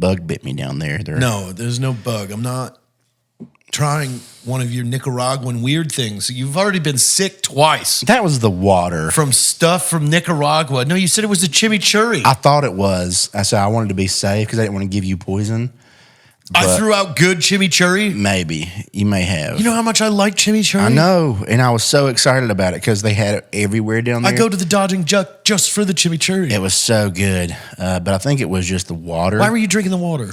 bug bit me down there. No, there's no bug. I'm not trying one of your Nicaraguan weird things. You've already been sick twice. That was the water. From stuff from Nicaragua. No, you said it was a chimichurri. I thought it was. I said I wanted to be safe because I didn't want to give you poison. I threw out good chimichurri. Maybe. You may have. You know how much I like chimichurri? I know. And I was so excited about it because they had it everywhere down there. I go to the Dodging Duck just for the chimichurri. It was so good. But I think it was just the water. Why were you drinking the water?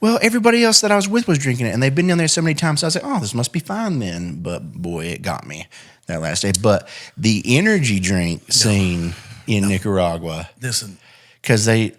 Well, everybody else that I was with was drinking it. And they've been down there so many times. So I was like, oh, this must be fine then. But boy, it got me that last day. But the energy drink scene in Nicaragua. Listen. Because they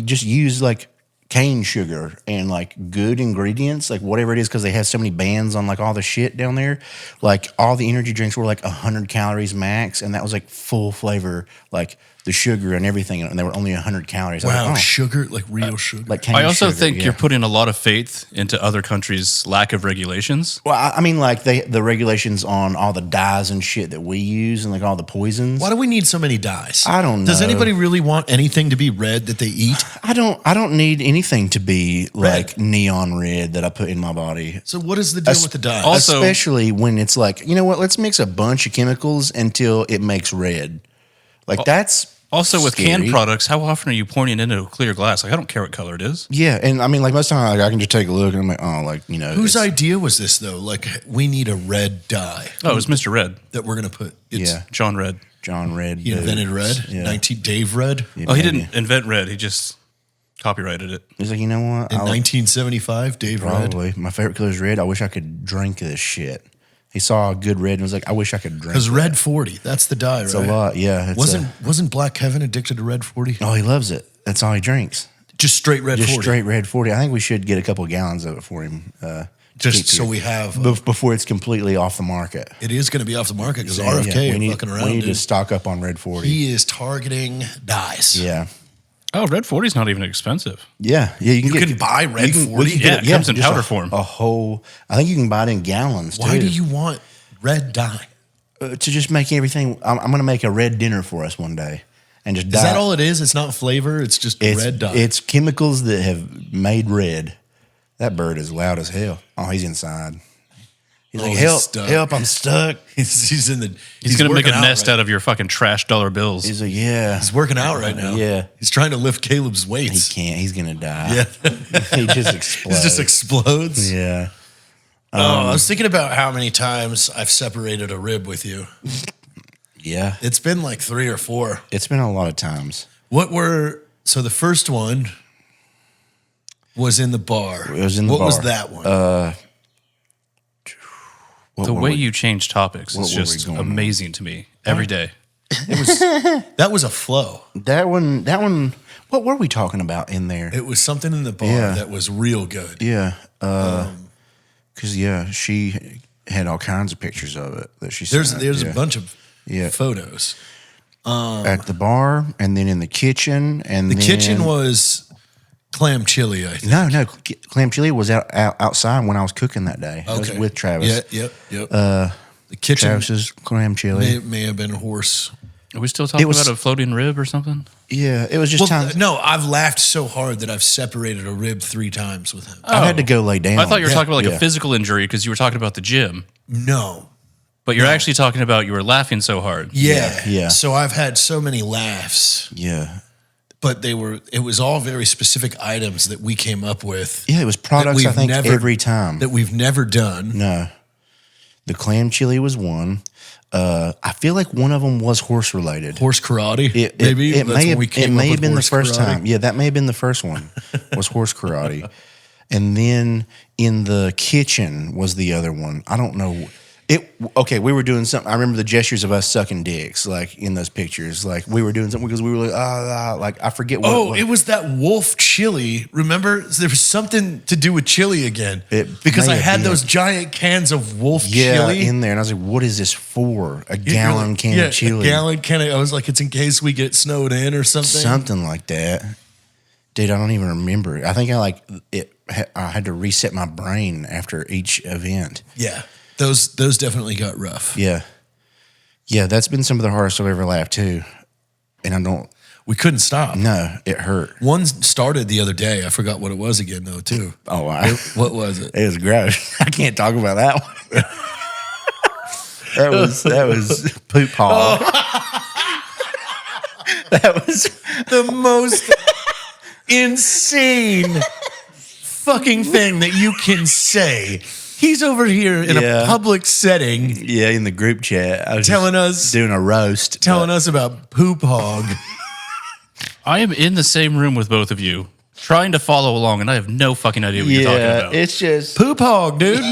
just use like cane sugar and like good ingredients, like whatever it is, because they have so many bans on like all the shit down there. Like all the energy drinks were like 100 calories max, and that was like full flavor, like the sugar and everything, and they were only 100 calories. Wow, like, sugar, like real sugar. Like cane I also sugar, think you're putting a lot of faith into other countries' lack of regulations. Well, I mean, like the regulations on all the dyes and shit that we use, and like all the poisons. Why do we need so many dyes? I don't know. Does anybody really want anything to be red that they eat? I don't need anything to be like neon red that I put in my body. So what is the deal with the dyes? Also- Especially when it's like, you know what? Let's mix a bunch of chemicals until it makes red. Like that's Also, with scary. canned products, how often are you pouring it into a clear glass? Like, I don't care what color it is. Yeah, and I mean, like most time, like, I can just take a look and I'm like, oh, like you know, Whose idea was this though? Like we need a red dye Oh, it was Mr. Red. that we're gonna put. John Red. John Red. He invented red. Yeah. Dave Red Yeah, Oh, he maybe. didn't invent red. He just copyrighted it. He's like, you know what? in 1975. Dave Red. Probably my favorite color is red. I wish I could drink this shit. He saw a good red and was like, I wish I could drink. Because Red 40, that's the dye, It's right? a lot, yeah. It's Wasn't Black Kevin addicted to Red 40? oh, he loves it. That's all he drinks. Just straight Red Just 40. straight red 40. I think we should get a couple of gallons of it for him. Just so we have. Before it's completely off the market. It is going to be off the market because Yeah, RFK we are need, fucking around. we need dude. to stock up on red 40. He is targeting dyes. Yeah. Oh, Red 40 is not even expensive. Yeah. Yeah. You can buy Red 40? Yeah, it comes in just powder form. A whole, I think you can buy it in gallons Why too. do you want red dye? To just make everything, I'm going to make a red dinner for us one day. And just Is that all it is? It's not flavor. It's just red dye. It's chemicals that have made red. That bird is loud as hell. Oh, he's inside. He's like, he's help, stuck. help, I'm stuck. He's in the. He's going to make a working nest right. out of your fucking trash dollar bills. He's like, yeah. He's working out right now. Yeah. He's trying to lift Caleb's He weights. can't. He's going to die. Yeah. He just explodes. He just explodes. Yeah. I was thinking about how many times I've separated a rib with you. Yeah. It's been like 3 or 4. It's been a lot of times. So the first one was in the bar. It was in the what bar. was that one? What The were way we- you change topics what is were we just going on? amazing to me every day. That was a flow. That one, what were we talking about in there? It was something in the bar Yeah. that was real good. Yeah. Because, she had all kinds of pictures of it that she There's sent. a Yeah. bunch of Yeah. photos. At the bar and then in the kitchen. And The kitchen was clam chili, I think. No, clam chili was outside when I was cooking that day. I was Okay. with Travis. Yep. The kitchen Travis's clam chili. may have been horse. Are we still talking was- about a floating rib or something? Yeah, it was just Well, times. no, I've laughed so hard that I've separated a rib 3 times with him. I had to go lay down. I thought you were talking about like Yeah. a physical injury because you were talking about the gym, No. but you're actually talking about you were laughing so hard. Yeah. So I've had so many laughs, Yeah. but it was all very specific items that we came up with. Yeah, it was products, we've I think, never- every time. That we've never done. No. The clam chili was one. I feel like one of them was horse related. Horse karate, It maybe. may That's when have, we it came may up have with been the horse first karate. time. Yeah, that may have been the first one. Was horse karate, and then in the kitchen was the other one. I don't know. Okay, we were doing something. I remember the gestures of us sucking dicks, like in those pictures. Like we were doing something because we were like, like I forget what. Oh, it was that wolf chili. Remember, there was something to do with chili again. Because may I have had been. those giant cans of wolf yeah, chili. in there, and I was like, "What is this for? A You're gallon like, can of chili? A gallon can of, I was like, it's in case we get snowed in or something. Something like that." Dude, I don't even remember. I think I had to reset my brain after each event. Yeah. Those definitely got rough. Yeah. Yeah, that's been some of the hardest I've ever laughed too. And I don't. We couldn't stop. No, it hurt. One started the other day. I forgot what it was again, though, too. Oh, What was it? it was gross. I can't talk about that one. that was poop hog. That was The most insane fucking thing that you can say. He's over here in a public setting in the group chat. I was telling us, doing a roast, telling us about poop hog. I am in the same room with both of you, trying to follow along, and I have no fucking idea what you're talking about. It's just Poop hog, dude.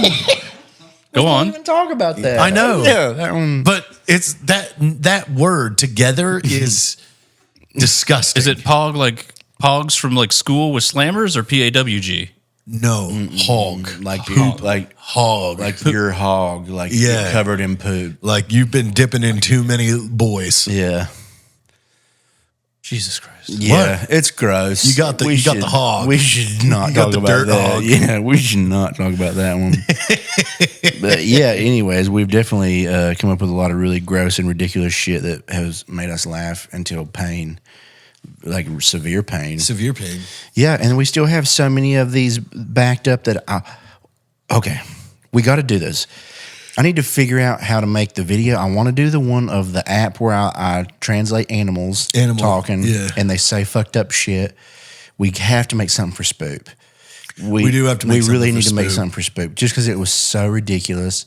Go on. even talk about that. I know. Yeah, that one. But it's that word together is disgusting. Is it pog like pogs from like school with slammers or PAWG? No, hog. Like poop, like Hog. like your hog, like Yeah. you're covered in poop. Like you've been dipping in too many boys. Yeah. Jesus Christ. Yeah, it's gross. You got the hog. We should not You got talk the about dirt that. hog. Yeah, we should not talk about that one. But yeah, anyways, we've definitely come up with a lot of really gross and ridiculous shit that has made us laugh until pain, like severe pain. Severe pain. Yeah, and we still have so many of these backed up that okay, we got to do this. I need to figure out how to make the video. I want to do the one of the app where I translate animals talking, and they say fucked up shit. We have to make something for Spoop. We do have to make We something really for need to make Spoop. something for Spoop, just because it was so ridiculous.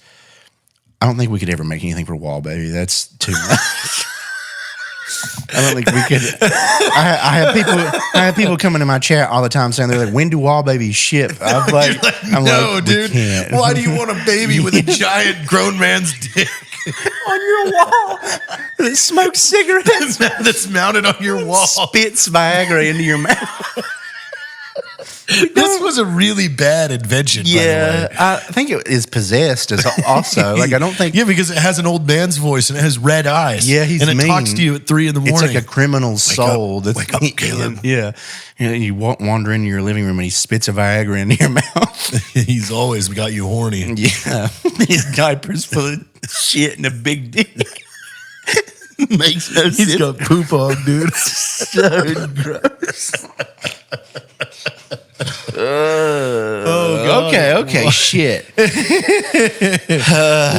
I don't think we could ever make anything for Wall Baby. That's too much. I don't think we could. I have people coming to my chat all the time saying they're like, "When do Wall Babies ship?" I'm like, no, we dude. can't. Why do you want a baby with a giant grown man's dick on your wall that smokes cigarettes that's mounted on your wall? spits Viagra into your mouth? This was a really bad invention. By the way. I think it is possessed as also. Like I don't think. Yeah, because it has an old man's voice and it has red eyes. Yeah, he's and it mean. talks to you at 3 a.m. It's like a criminal's soul. wake up, Caleb. Yeah, you wander into your living room and he spits a Viagra into your mouth. He's always got you horny. Yeah, his diapers full of shit and a big dick. Makes no sense. He's got poop on, dude. So gross. God. Okay, shit.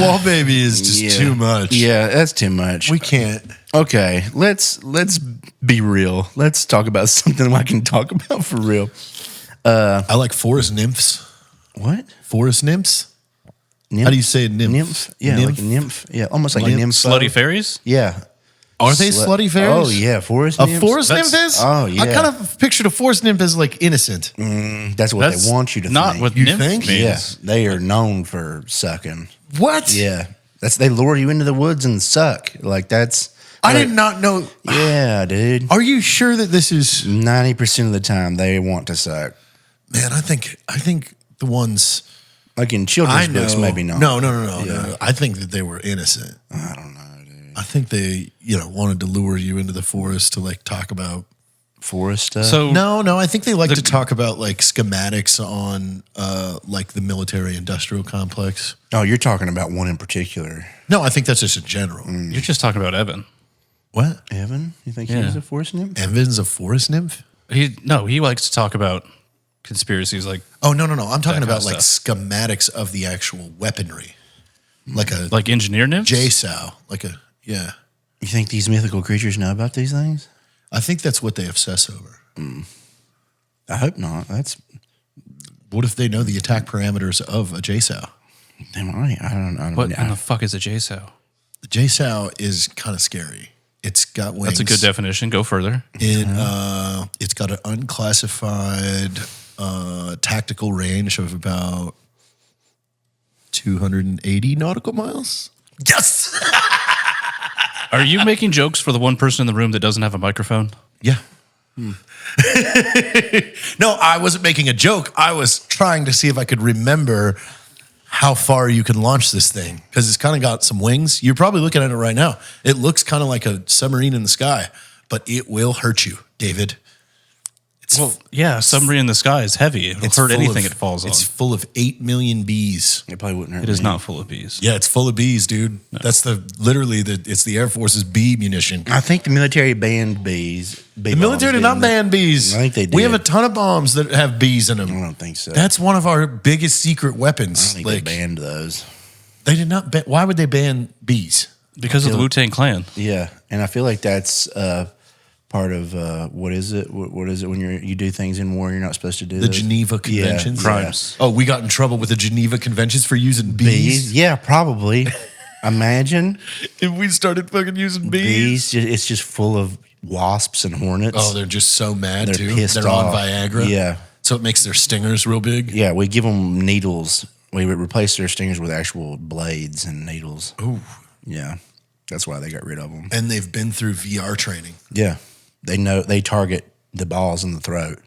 Wall baby is just too much. Yeah, that's too much. We can't. Okay, let's be real. Let's talk about something I can talk about for real. I like forest nymphs. What? Forest nymphs? Nymph? How do you say nymph? Nymph? Yeah, like a nymph. Yeah, almost like a nymph. Slutty fairies? Yeah. Are they slutty fairies? Oh, yeah, forest A nymphs. forest That's- nymph is? oh, yeah. I kind of pictured a forest nymph as like innocent. That's what That's they want you to not think. what You nymph think? means. Yeah, they are known for sucking. What? Yeah. They lure you into the woods and suck. Like that's I like, did not know. Yeah, dude. Are you sure that this is 90% of the time they want to suck. man, I think the ones Like in I children's know books, maybe not. No. I think that they were innocent. I don't know, dude. I think they, wanted to lure you into the forest to like talk about. Forest stuff. So No, I think they like to talk about like schematics on like the military industrial complex. Oh, you're talking about one in particular. No, I think that's just in general. you're just talking about Evan. What? Evan? You think Yeah. he's a forest nymph? Evan's a forest nymph? He likes to talk about conspiracies like Oh no! I'm talking kind about of like schematics of the actual weaponry, like a engineer nymphs. JSOW, like a yeah. You think these mythical creatures know about these things? I think that's what they obsess over. I hope not. What if they know the attack parameters of a JSOW? They might. I don't know. What in the fuck is a JSOW? The JSOW is kind of scary. It's got wings. That's a good definition. Go further. It's got an unclassified tactical range of about 280 nautical miles. Yes. Are you making jokes for the one person in the room that doesn't have a microphone? Yeah. No, I wasn't making a joke. I was trying to see if I could remember how far you can launch this thing because it's kind of got some wings. You're probably looking at it right now. It looks kind of like a submarine in the sky, but it will hurt you, David. Well, yeah, submarine in the sky is heavy. It'll hurt anything it falls on. It's full of 8 million bees. It probably wouldn't hurt. It is me. not full of bees. Yeah, it's full of bees, dude. No. That's it's the Air Force's bee munition. I think the military banned bees. The military did not ban bees. I think they did. We have a ton of bombs that have bees in them. I don't think so. That's one of our biggest secret weapons. I don't think they banned those. They did not ban. Why would they ban bees? Because of the Wu-Tang Clan. Yeah, and I feel like that's part of what is it? What is it when you do things in war you're not supposed to do? The Geneva Conventions, crimes. Oh, we got in trouble with the Geneva Conventions for using bees. Yeah, probably. Imagine if we started fucking using bees. It's just full of wasps and hornets. Oh, they're just so mad They're too. pissed They're off. on Viagra. Yeah, so it makes their stingers real big. yeah. We give them needles. We would replace their stingers with actual blades and needles. Ooh, yeah. That's why they got rid of them. And they've been through VR training. Yeah. They target the balls in the throat.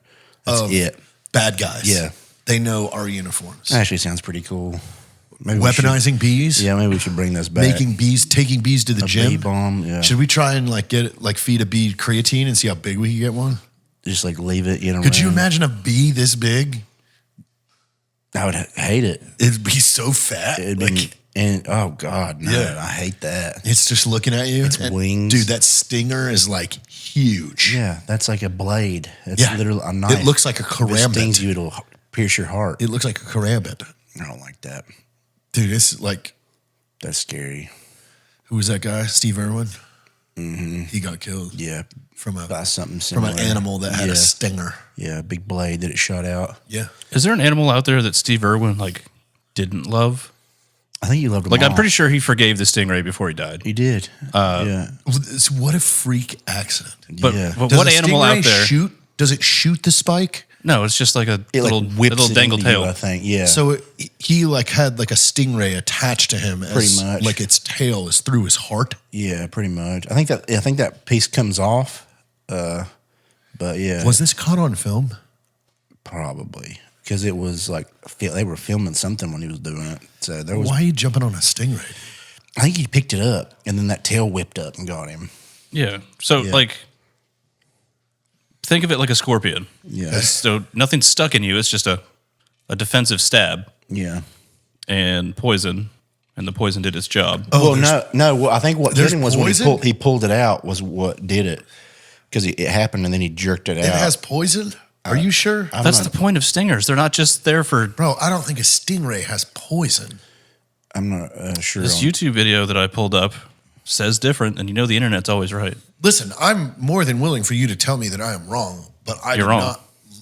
That's it. Bad guys. Yeah. They know our uniforms. That actually sounds pretty cool. Maybe Weaponizing bees. Yeah, maybe we should bring this back. Taking bees to the gym. Bee bomb. Yeah. Should we try and feed a bee creatine and see how big we can get one? Just leave it in a Could you room. imagine a bee this big? I would hate it. It'd be so fat. It'd be, and oh god, no! Yeah. I hate that. It's just looking at you. Its wings, dude. That stinger is huge. Yeah, that's like a blade. It's Yeah. literally a knife. It looks like a If it karambit. stings you, it'll pierce your heart. It looks like a karambit. I don't like that. Dude, it's like, That's scary. who was that guy? Steve Irwin. Mm-hmm. He got killed. Yeah, from something from similar. an animal that had a stinger. Yeah, a big blade that it shot out. Yeah. Is there an animal out there that Steve Irwin didn't love? I think you loved him. I'm pretty sure he forgave the stingray before he died. He did. Yeah, What a freak accident. But, yeah. but Does what a animal stingray out there? shoot? Does it shoot the spike? No, it's just like a It little whips it dangle into tail. you, I think. Yeah. So he had a stingray attached to him. Pretty much. Like its tail is through his heart. Yeah, pretty much. I think that piece comes off. But yeah, Was this caught on film? probably because it was they were filming something when he was doing it. So there was. Why are you jumping on a stingray? I think he picked it up and then that tail whipped up and got him. Yeah. So think of it like a scorpion. Yeah. So nothing's stuck in you. It's just a defensive stab Yeah. and poison, and the poison did its job. Oh, no. Well, I think what there's did him was poison? when he pulled it out was what did it because it happened and then he jerked it out. It has poison? Are you sure? That's the point of stingers. They're not just there for Bro, I don't think a stingray has poison. I'm not sure. this YouTube video that I pulled up says different, and the internet's always right. Listen, I'm more than willing for you to tell me that I am wrong, but You're wrong. not.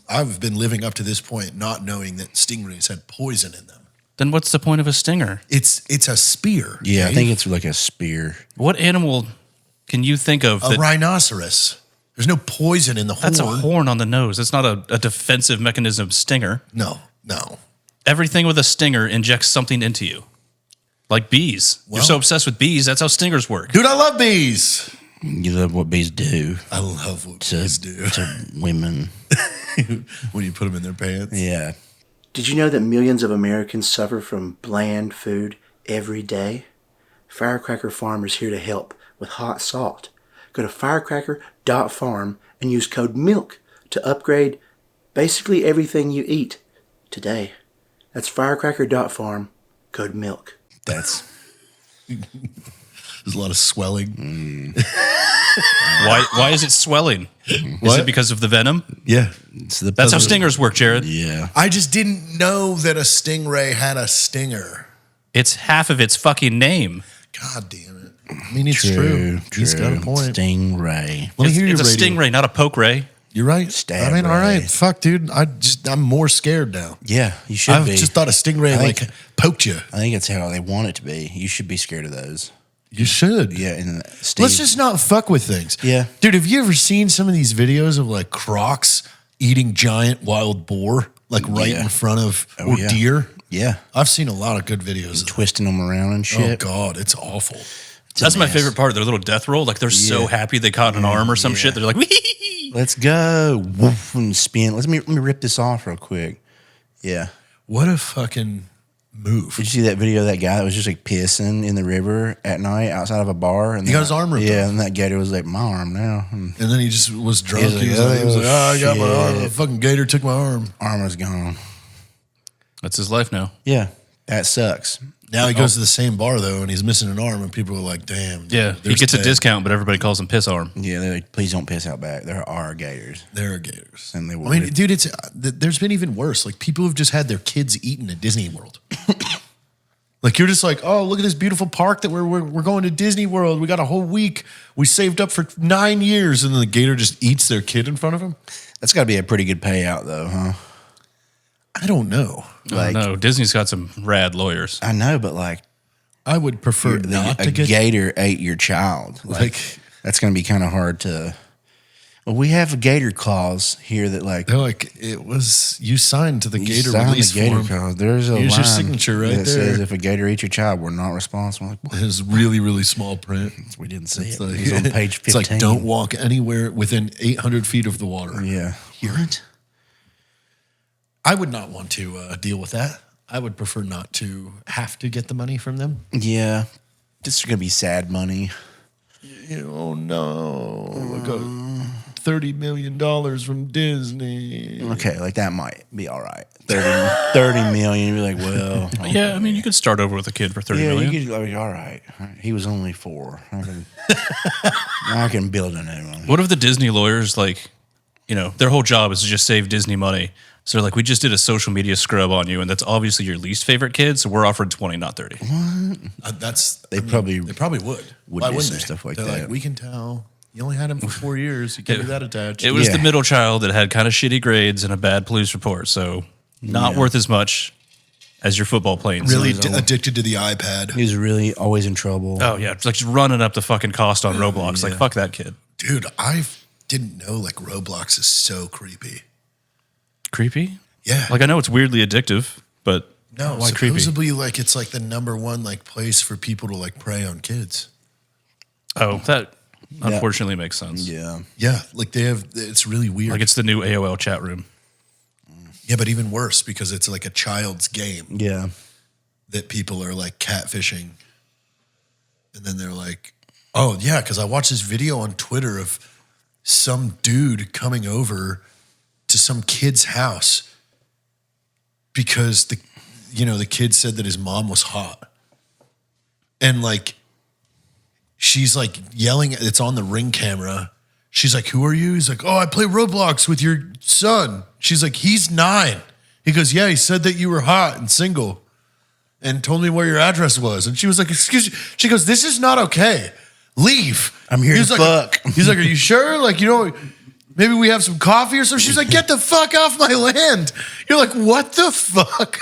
I've been living up to this point not knowing that stingrays had poison in them. Then what's the point of a stinger? It's a spear. Yeah, I Dave. think it's like a spear. What animal can you think of A that rhinoceros. There's no poison in the horn. that's a horn on the nose? It's not a defensive mechanism stinger. No. Everything with a stinger injects something into you. Like bees. You're so obsessed with bees, that's how stingers work. Dude, I love bees. You love what bees do I love what to, bees do. to women. When you put them in their pants. Yeah. Did you know that millions of Americans suffer from bland food every day? Firecracker Farm is here to help with hot salt. Go to firecracker.farm and use code MILK to upgrade basically everything you eat today. That's firecracker.farm, code MILK. That's There's a lot of swelling. Why is it swelling? Is it because of the venom? Yeah. That's how stingers work, Jared. yeah. I just didn't know that a stingray had a stinger. It's half of its fucking name. God damn it. I mean, it's true. He's got a point. Stingray. Let me It's, hear it's your a radio. stingray, not a poke ray. You're right. Stab I mean, all right. ray. Fuck, dude. I'm more scared now. Yeah, you should I've be. just thought a stingray I think- poked you. I think it's how they want it to be. You should be scared of those. You should. Yeah, and Steve. Let's just not fuck with things. Yeah. Dude, have you ever seen some of these videos of crocs eating giant wild boar, right Yeah. in front of, Oh, or yeah. deer? Yeah, I've seen a lot of good videos. twisting them around and Oh, shit. God. It's awful. It's a That's my mess. favorite part. Their little death roll. Like they're so Yeah. happy they caught an arm or some shit. They're like, wee. Let's go. Woof, and spin. Let me rip this off real quick. Yeah. What a fucking move. Did you see that video of that guy that was just like pissing in the river at night outside of a bar? And He got his arm ripped Yeah, off. and that gator was like, my arm now. And And then he just was drunk. He was He was like, like, oh, I got my arm. shit. The fucking gator took my arm. arm is gone. That's his life now. Yeah, that sucks. Now he goes to the same bar, though, and he's missing an arm, and people are like, damn. dude, Yeah, he there's gets a Ted. discount, but everybody calls him Piss Arm. Yeah, they're like, please don't piss out back. There are gators. There are gators. And they will. I mean, dude, there's been even worse. Like, people have just had their kids eaten at Disney World. Like, you're just like, oh, look at this beautiful park that we're going to Disney World. We got a whole week. We saved up for 9 years. And then the gator just eats their kid in front of him. That's got to be a pretty good payout, though, huh? I don't know. Like, No, Disney's got some rad lawyers. I know, but like, I would prefer not a to get gator ate your child. Like that's going to be kind of hard to. Well, we have a gator clause here that like They're like, it was, you signed to the you gator sign release the gator form. clause. There's a Here's line your signature right that there. says if a gator eats your child, we're not responsible. Like, what? It's really, really small print. We didn't see It's it. like, It was on page 15. it's like, don't walk anywhere within 800 feet of the water. Yeah. What? I would not want to deal with that. I would prefer not to have to get the money from them. Yeah. This is going to be sad money. Oh, no. I got $30 million from Disney. Okay, like that might be all right. 30 million. You'd be like, well, Yeah, I mean, you could start over with a kid for 30 yeah, million. you could like, all right. He was only 4. I can build a new one. What if the Disney lawyers, like, you know, their whole job is to just save Disney money? So they're like, we just did a social media scrub on you, and that's obviously your least favorite kid, so we're offering 20, not 30. They probably would. would Why do wouldn't some they? stuff like They're that. Like, we can tell. You only had him for 4 years. You can't be that attached. It was Yeah. the middle child that had kind of shitty grades and a bad police report, so not worth as much as your football playing. really season. addicted to the iPad. He was really always in trouble. Oh, yeah. It's like just running up the fucking cost on Roblox. Like, fuck that kid. Dude, I didn't know like Roblox is so creepy. Creepy? Yeah. Like, I know it's weirdly addictive, but No, why creepy? supposedly like it's like the #1 like place for people to like prey on kids. Oh, that unfortunately makes sense. Yeah. Yeah, like it's really weird. Like, it's the new AOL chat room. yeah, but even worse because it's like a child's game Yeah. that people are like catfishing. And then they're like, oh yeah, because I watched this video on Twitter of some dude coming over to some kid's house because the kid said that his mom was hot. And like she's like yelling, it's on the Ring camera. She's like, who are you? He's like, oh, I play Roblox with your son. She's like, he's 9. He goes, yeah, he said that you were hot and single and told me where your address was. And she was like, excuse me. She goes, this is not okay. Leave. I'm here to fuck. He's like, are you sure? Like, maybe we have some coffee or something. She's like, get the fuck off my land. You're like, what the fuck?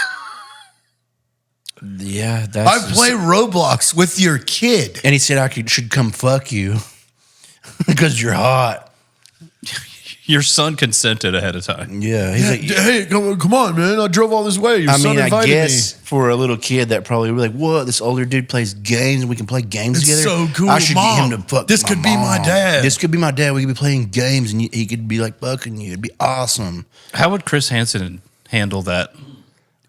Yeah. I play Roblox with your kid. And he said should come fuck you because you're hot. Your son consented ahead of time. Yeah. He's like, Hey, come on, man. I drove all this way. Your son I invited guess me. for a little kid that probably would be like, what? This older dude plays games and we can play games It's together. so cool. I should Mom, get him to fuck this could be my mom. dad. This could be my dad. We could be playing games and he could be like fucking you. It'd be awesome. How would Chris Hansen handle that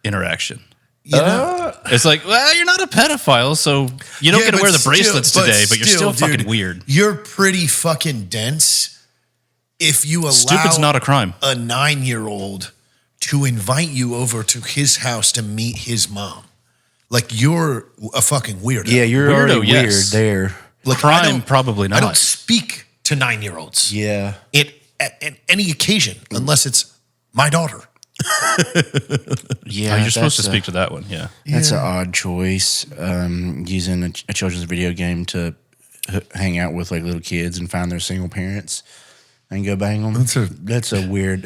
interaction? You know? It's like, well, you're not a pedophile, so you don't Yeah, get to but wear the still- bracelets today, but you're still dude, fucking weird. You're pretty fucking dense if you allow Stupid's not a crime. a 9-year-old to invite you over to his house to meet his mom. Like, you're a fucking weirdo. Yeah, you're Weirdo, already yes. weird there. Like, Crime, I don't- probably not. I don't speak to 9-year-olds Yeah. at any occasion unless it's my daughter. Yeah. You're supposed to that's speak to that one, yeah. That's an odd choice. Using a children's video game to hang out with like little kids and find their single parents and go bang them. That's a weird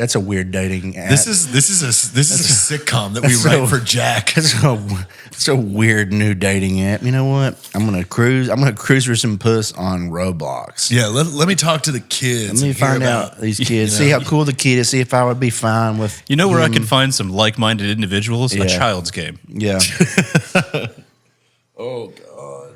dating app. This is a sitcom that we write for Jack. It's a weird new dating app. You know what? I'm gonna cruise for some puss on Roblox. Yeah, let me talk to the kids. Let me and hear find about- out these kids. See how cool the kid is. See if I would be fine with. You know where I him. can find some like-minded individuals? Yeah. A child's game. Yeah. Oh God.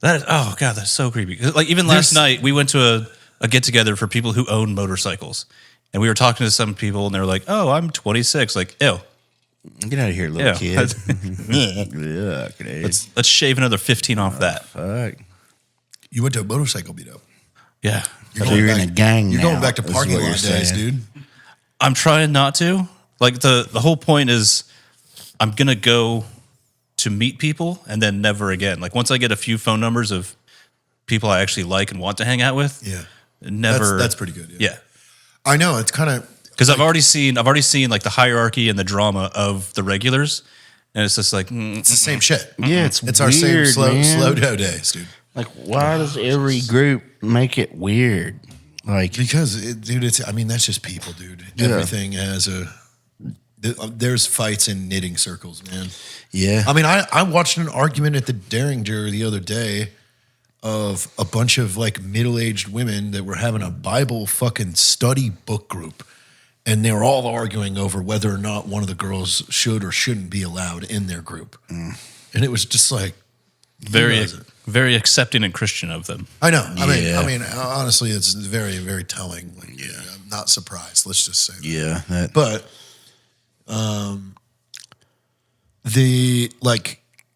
That is, oh god, that's so creepy. 'Cause, like, even last night, we went to a get together for people who own motorcycles, and we were talking to some people, and they were like, "Oh, I'm 26." Like, ew, Get out of here, little Yeah. kid. Yuck, dude. Let's shave another 15 off that. Fuck. You went to a motorcycle meetup. Yeah. So you're in a gang You're now, going back to is parking what lot you're days, saying. dude. I'm trying not to. Like the whole point is I'm going to go to meet people and then never again. Like once I get a few phone numbers of people I actually like and want to hang out with. Yeah. Never. That's pretty good. Yeah. I know. It's kind of. Because I've already seen like the hierarchy and the drama of the regulars. And it's just like, It's the same shit. Yeah, it's our same weird, man. slow dough days, dude. Like, why does every group make it weird? Like, Because, dude, that's just people, dude. Yeah. Everything has there's fights in knitting circles, man. yeah. I mean, I watched an argument at the Derringer the other day of a bunch of like middle-aged women that were having a Bible fucking study book group. And they were all arguing over whether or not one of the girls should or shouldn't be allowed in their group. And it was just like, very, does it? very accepting and Christian of them. I know. Yeah. I mean, honestly, it's very, very telling. Like, I'm not surprised. Let's just say that. Yeah. That, But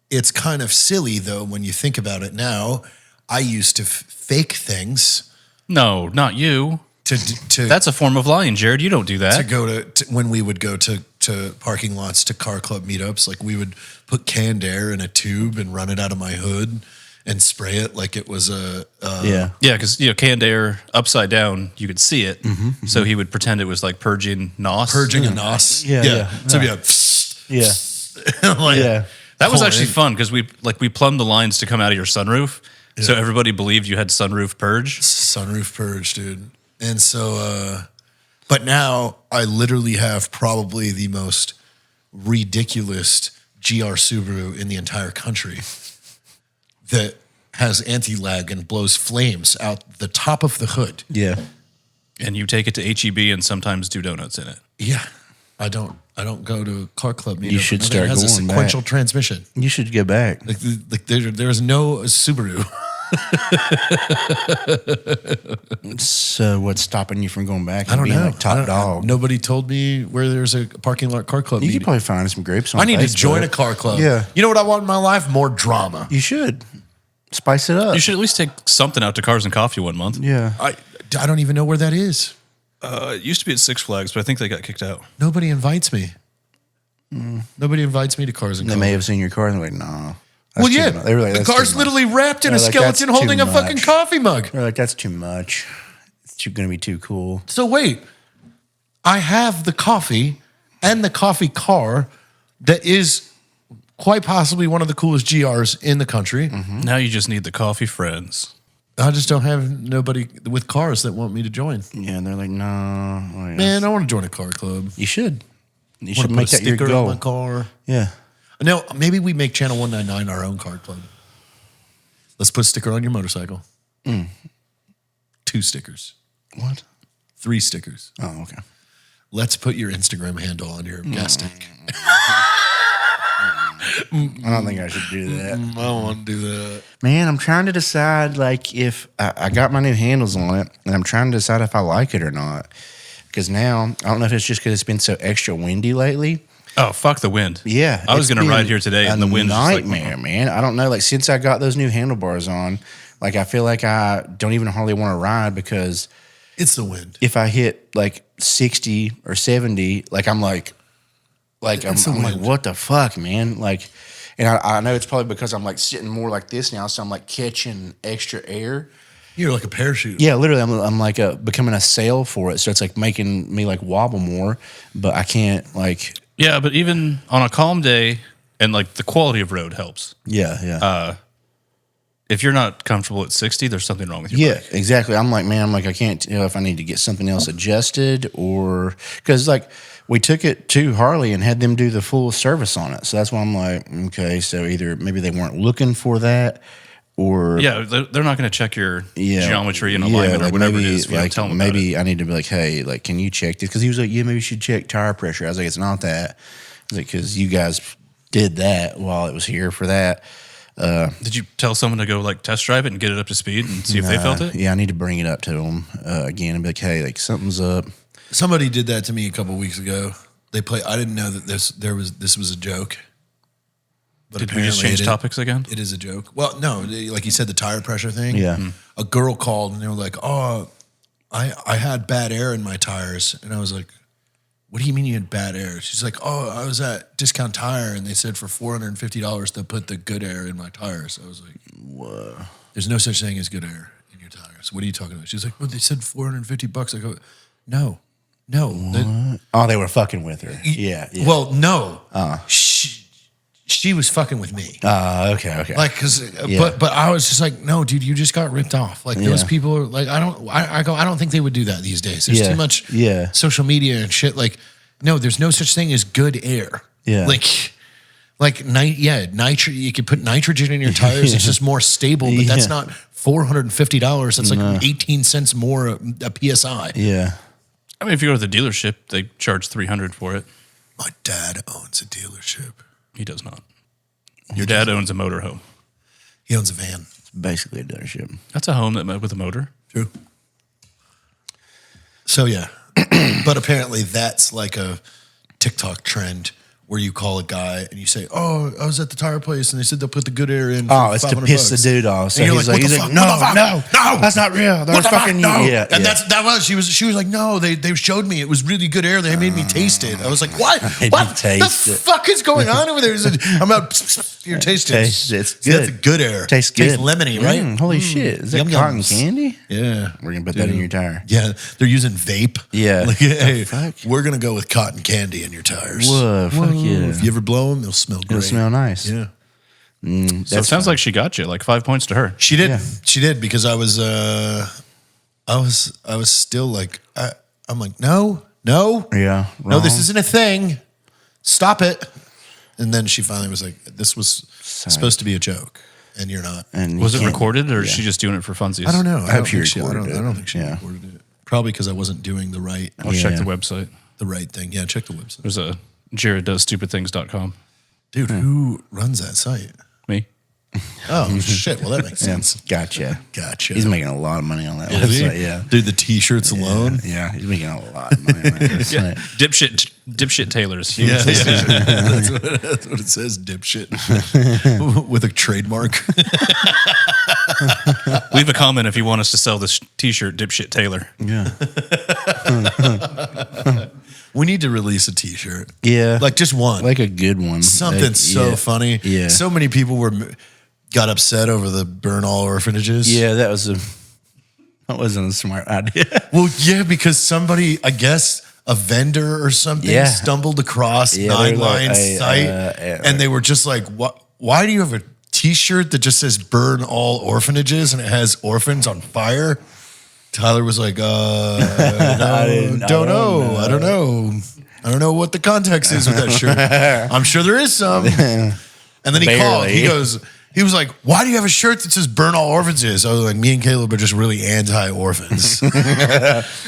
it's kind of silly though when you think about it now. I used to fake things No, not you. to That's a form of lying, Jared. You don't do that. to go to when we would go to parking lots to car club meetups. Like we would put canned air in a tube and run it out of my hood and spray it like it was a yeah. Yeah, because canned air upside down, you could see it. So he would pretend it was like purging nos. purging a nos. Yeah. So yeah, like, Yeah. That was Pull actually in. fun because we plumbed the lines to come out of your sunroof, so everybody believed you had sunroof purge. sunroof purge, dude. And so, but now I literally have probably the most ridiculous GR Subaru in the entire country that has anti-lag and blows flames out the top of the hood. Yeah. And you take it to HEB and sometimes do donuts in it. Yeah. I don't go to a car club meetup. You should It start has a going sequential back. transmission. You should go back. Like there's no Subaru. So what's stopping you from going back? And I don't being know. Like top dog. Nobody told me where there's a parking lot car club You meeting. could probably find some groups on I need to Facebook. join a car club. Yeah. You know what I want in my life? More drama. You should. Spice it up. You should at least take something out to Cars and Coffee one month. Yeah. I don't even know where that is. It used to be at Six Flags, but I think they got kicked out. Nobody invites me. Nobody invites me to Cars and They Coffee. may have seen your car and they're like, nah. Well, yeah. They were like, the "That's car's too much." literally wrapped in They're a like, skeleton "That's holding too a fucking much." coffee mug. They're like, that's too much. It's going to be too cool. So wait, I have the coffee and the coffee car that is quite possibly one of the coolest GRs in the country. Now you just need the coffee friends. I just don't have nobody with cars that want me to join. Yeah, and they're like, no. Like, Man, I want to join a car club. you should. You I should want make to put that your a sticker goal. on my car. Yeah. No, maybe we make Channel 199 our own car club. Let's put a sticker on your motorcycle. 2 stickers. What? 3 stickers. Oh, okay. Let's put your Instagram handle on your gas tank. I don't think I should do that. I don't want to do that. Man, I'm trying to decide, like, if I got my new handles on it, and I'm trying to decide if I like it or not. Because now, I don't know if it's just because it's been so extra windy lately. Oh, fuck the wind. Yeah. I was it's going to ride been here today, a and the wind was just like, nightmare, man. I don't know. Like, since I got those new handlebars on, like, I feel like I don't even hardly want to ride because It's the wind. if I hit like 60 or 70, like, I'm like It's the I'm like, wind. what the fuck, man? Like, and I know it's probably because I'm like sitting more like this now, so I'm like catching extra air. You're like a parachute. Yeah, literally, I'm like becoming a sail for it, so it's like making me like wobble more, but I can't like. yeah, but even on a calm day, and like the quality of road helps. Yeah. If you're not comfortable at 60, there's something wrong with your Yeah, bike. exactly. I'm like, man, I can't tell if I need to get something else adjusted or because like we took it to Harley and had them do the full service on it. So that's why I'm like, okay, so either maybe they weren't looking for that or Yeah, they're not going to check your geometry and yeah, alignment or like whatever maybe, it is. If you don't like tell them about it. maybe I need to be like, hey, like, can you check this? Because he was like, yeah, maybe you should check tire pressure. I was like, it's not that. I was like, because you guys did that while it was here for that. Did you tell someone to go like test drive it and get it up to speed and see if they felt it? Yeah, I need to bring it up to them again and be like, hey, like something's up. Somebody did that to me a couple weeks ago. They play. I didn't know that this was a joke. But Did we just change topics again? It is a joke. Well, no, like you said, the tire pressure thing. Yeah. A girl called and they were like, "Oh, I had bad air in my tires," and I was like, "What do you mean you had bad air?" She's like, "Oh, I was at Discount Tire and they said for $450 to put the good air in my tires." I was like, "Whoa, there's no such thing as good air in your tires. What are you talking about?" She's like, "Well, they said $450." I go, "No." They were fucking with her. Yeah. Well, no. She was fucking with me. Okay. Like, but I was just like, no, dude, you just got ripped off. Like those people are like, I don't think they would do that these days. There's too much social media and shit. Like, no, there's no such thing as good air. Yeah. Nitrogen. You could put nitrogen in your tires. It's just more stable, but that's not $450. That's like 18 cents more a PSI. Yeah. I mean, if you go to the dealership, they charge $300 for it. My dad owns a dealership. He does not. Your dad owns a motorhome. He owns a van. It's basically a dealership. That's a home with a motor. True. So yeah, but apparently that's like a TikTok trend where you call a guy and you say, "Oh, I was at the tire place and they said they'll put the good air in." Oh, it's to piss the dude off. So and he's like, no, that's not real. They're fucking yeah. And she was like, no, they showed me it was really good air. They made me taste it. I was like, what? What the fuck is going on over there? I'm out. You're tasting. It's good. So that's good air. Tastes good. Tastes lemony, right? Holy shit! Is that cotton candy? Yeah, we're gonna put that in your tire. Yeah, they're using vape. Yeah. Like, hey, we're gonna go with cotton candy in your tires. Whoa, fuck yeah! If you ever blow them, they'll smell great. It'll smell nice. Yeah. So it sounds like she got you, like 5 points to her. She did. Yeah. She did because I was still like, I'm like, no, yeah, no, this isn't a thing. Stop it. And then she finally was like, this was supposed to be a joke, and you're not. And was it recorded, or is she just doing it for funsies? I don't know. I hope she recorded it. I don't think she recorded it. Probably because I wasn't doing the right. I'll check the website. The right thing. Yeah, check the website. There's a JaredDoesStupidThings.com. Dude, who runs that site? Me. Oh, shit. Well, that makes sense. Gotcha. He's making a lot of money on that website. Yeah. Dude, the T-shirts alone? Yeah, he's making a lot of money on that website. Dipshit tailors. Yeah. That's what it says, dipshit. With a trademark. Leave a comment if you want us to sell this T-shirt, Dipshit Taylor. Yeah. We need to release a T-shirt. Yeah. Like just one. Like a good one. Something funny. Yeah. So many people got upset over the burn all orphanages. Yeah, that wasn't a smart idea. Well, yeah, because somebody, I guess, a vendor or something stumbled across Nine Line's site, and they were just like, "What? Why do you have a T-shirt that just says burn all orphanages and it has orphans on fire?" Tyler was like, I don't know. I don't know what the context is with that shirt. I'm sure there is some. And then he called. He was like, why do you have a shirt that says burn all orphanages? I was like, me and Caleb are just really anti-orphans. He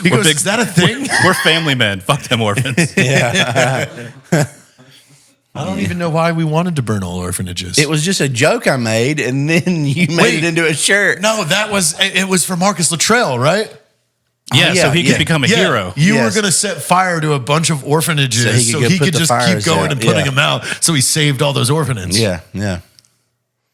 goes, is that a thing? We're family men. Fuck them orphans. Yeah. I don't even know why we wanted to burn all orphanages. It was just a joke I made, and then you made it into a shirt. No, it was for Marcus Luttrell, right? Yeah, so he could become a hero. You were going to set fire to a bunch of orphanages so he could just keep going and putting them out. So he saved all those orphans. Yeah, yeah.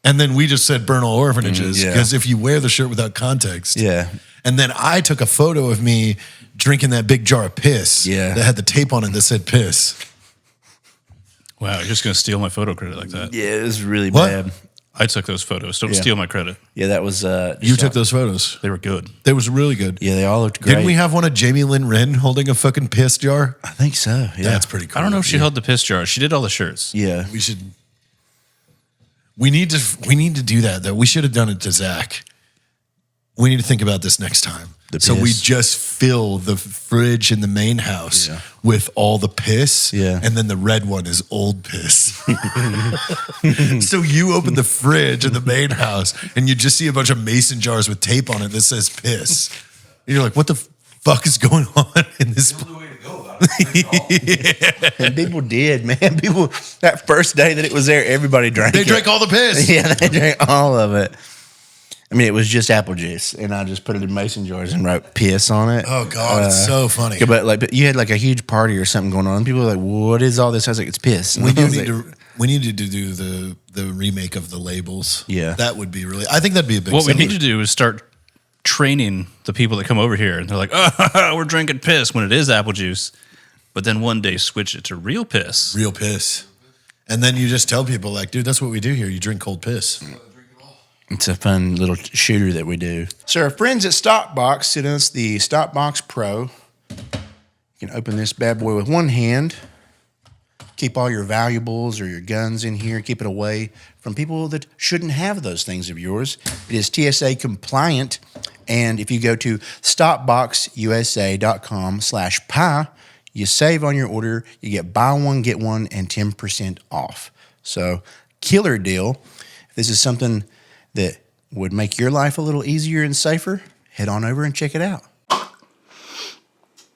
And then we just said burn all orphanages because if you wear the shirt without context. Yeah. And then I took a photo of me drinking that big jar of piss that had the tape on it that said piss. Wow, you're just going to steal my photo credit like that. Yeah, it was really bad. I took those photos. Don't steal my credit. Yeah, that was... you took those photos. They were good. They was really good. Yeah, they all looked great. Didn't we have one of Jamie Lynn Wren holding a fucking piss jar? I think so, yeah. That's pretty cool. I don't know if she held the piss jar. She did all the shirts. Yeah. We need to do that, though. We should have done it to Zach. We need to think about this next time. So we just fill the fridge in the main house with all the piss, and then the red one is old piss. So you open the fridge in the main house, and you just see a bunch of mason jars with tape on it that says piss. And you're like, what the fuck is going on in this? And people did, man. People, that first day that it was there, everybody drank They drank all the piss. Yeah, they drank all of it. I mean, it was just apple juice, and I just put it in mason jars and wrote piss on it. Oh God, it's so funny. Yeah, but you had like a huge party or something going on. And people were like, "What is all this?" I was like, "It's piss." And We I do was need like, to. We needed to do the remake of the labels. Yeah. that would be really. I think that'd be a big. What we seller. need to do is start training the people that come over here, and they're like, "Oh, we're drinking piss," when it is apple juice. But then one day switch it to real piss. Real piss. And then you just tell people like, dude, that's what we do here. You drink cold piss. It's a fun little shooter that we do. So our friends at Stockbox sent us the Stockbox Pro. You can open this bad boy with one hand. Keep all your valuables or your guns in here. Keep it away from people that shouldn't have those things of yours. It is TSA compliant. And if you go to stockboxusa.com/pie, you save on your order. You get buy one, get one, and 10% off. So killer deal. If this is something that would make your life a little easier and safer, head on over and check it out.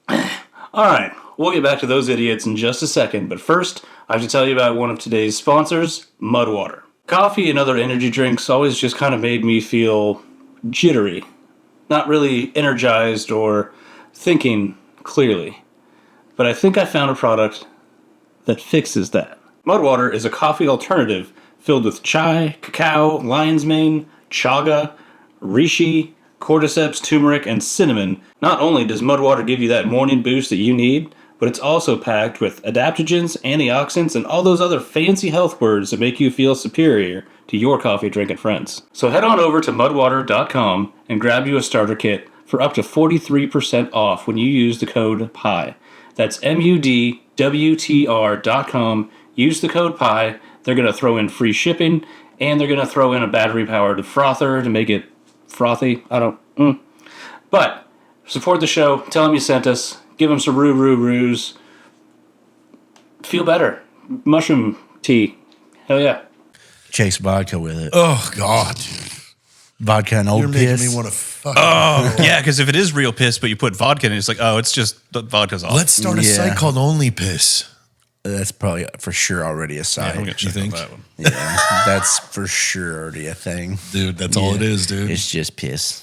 All right, we'll get back to those idiots in just a second, but first, I have to tell you about one of today's sponsors, Mudwater. Coffee and other energy drinks always just kind of made me feel jittery, not really energized or thinking clearly. But I think I found a product that fixes that. Mudwater is a coffee alternative filled with chai, cacao, lion's mane, chaga, reishi, cordyceps, turmeric, and cinnamon. Not only does Mudwater give you that morning boost that you need, but it's also packed with adaptogens, antioxidants, and all those other fancy health words that make you feel superior to your coffee drinking friends. So head on over to mudwater.com and grab you a starter kit for up to 43% off when you use the code PIE. That's MUDWTR.com. Use the code PIE. They're going to throw in free shipping, and they're going to throw in a battery-powered frother to make it frothy. But support the show. Tell them you sent us. Give them some roos. Feel better. Mushroom tea. Hell yeah. Chase vodka with it. Oh God, Vodka and you're old making piss. me want to fuck. Yeah, because if it is real piss, but you put vodka in it, it's like, oh, it's just the vodka's off. Let's start a Yeah. site called Only Piss. That's probably for sure already a I'm site. gonna check think? on that one. Yeah, that's for sure already a thing. Dude, that's all it is, dude. It's just piss.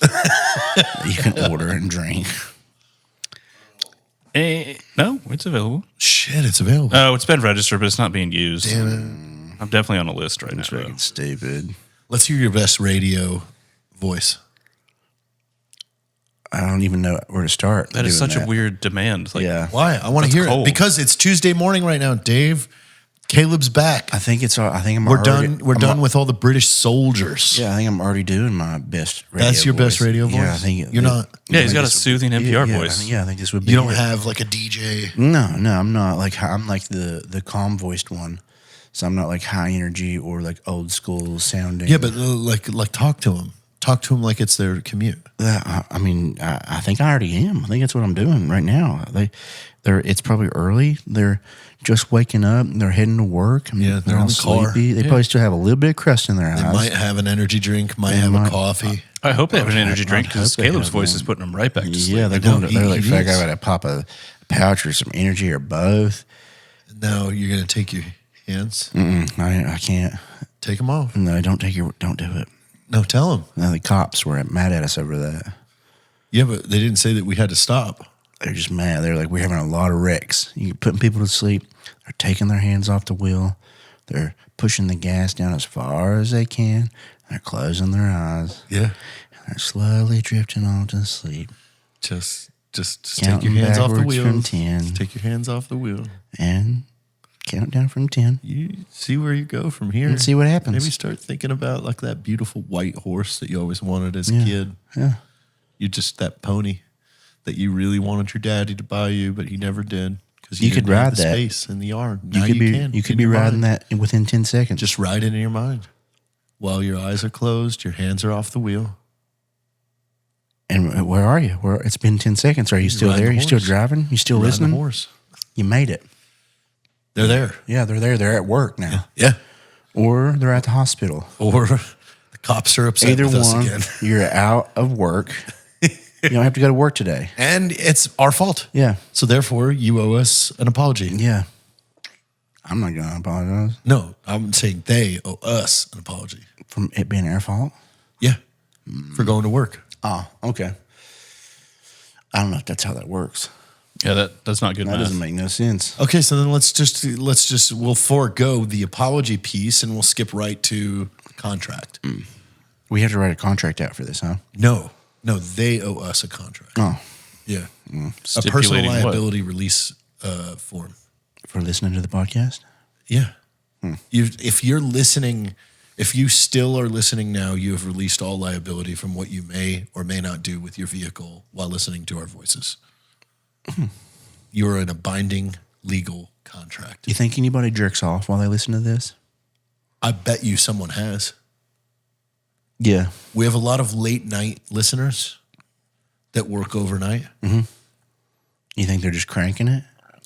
You can order and drink. No, it's available. Shit, it's available. Oh, it's been registered, but it's not being used. Damn it. I'm definitely on a list right now. It's though. freaking stupid. Let's hear your best radio voice. I don't even know where to start. That is doing such a weird demand. Like, Yeah. Why? I want to That's hear cold. it because it's Tuesday morning right now, Dave. Caleb's back. I think it's. I think I'm. We're already, done. We're I'm done with all the British soldiers. Yeah, I think I'm already doing my best. Radio That's your best voice. radio voice. Yeah, I think You're not. Yeah, he's got a soothing NPR voice. I think this would be. You don't it. have like a DJ. No, I'm not like I'm like the calm voiced one. So I'm not like high energy or like old school sounding. Yeah, but like talk to him. Talk to him like it's their commute. I mean, I think I already am. I think that's what I'm doing right now. It's probably early. They're just waking up. They're heading to work. Yeah, they're all in the car. sleepy. They probably still have a little bit of crust in their eyes. They might have an energy drink. Might have a coffee. I hope they have an energy I'd drink because hope they Caleb's have voice one. is putting them right back to sleep. Yeah, they're No, going. They're like, he "Fuck, I is. gotta pop a pouch or some energy or both." Now you're gonna take your hands. I can't. Take them off. No, don't do it. No, tell him. Now the cops were mad at us over that. Yeah, but they didn't say that we had to stop. They're just mad. They're like, we're having a lot of wrecks. You're putting people to sleep. They're taking their hands off the wheel. They're pushing the gas down as far as they can. They're closing their eyes. Yeah. They're slowly drifting off to sleep. Just take your Counting hands off the backwards wheel. from 10. Just take your hands off the wheel. And count down from 10. You see where you go from here. And see what happens. Maybe start thinking about like that beautiful white horse that you always wanted as a Yeah. kid. Yeah. You just that pony that you really wanted your daddy to buy you, but he never did because You could ride the that. space in the yard. You Now could be can you could in be your riding mind. that within 10 seconds. Just ride it in your mind while your eyes are closed, your hands are off the wheel. And where are you? It's been 10 seconds. Are you still riding there? the You still horse. driving? You still Riding listening? the horse. You made it. They're there. Yeah, they're there. They're at work now. Yeah. Or they're at the hospital. Or the cops are upset Either with us one, again. you're out of work. You don't have to go to work today. And it's our fault. Yeah. So therefore, you owe us an apology. Yeah. I'm not going to apologize No, I'm saying they owe us an apology. from it being our fault. Yeah. for going to work. Oh, okay. I don't know if that's how that works. Yeah, that's not good That math. doesn't make no sense. Okay, so then we'll forego the apology piece and we'll skip right to contract. We have to write a contract out for this, huh? No, they owe us a contract. Oh, Yeah, a personal Stipulating what? liability release form. for listening to the podcast? Yeah, if you're listening, if you still are listening now, you have released all liability from what you may or may not do with your vehicle while listening to our voices. You are in a binding legal contract. You think anybody jerks off while they listen to this? I bet you someone has. Yeah. We have a lot of late night listeners that work overnight. You think they're just cranking it?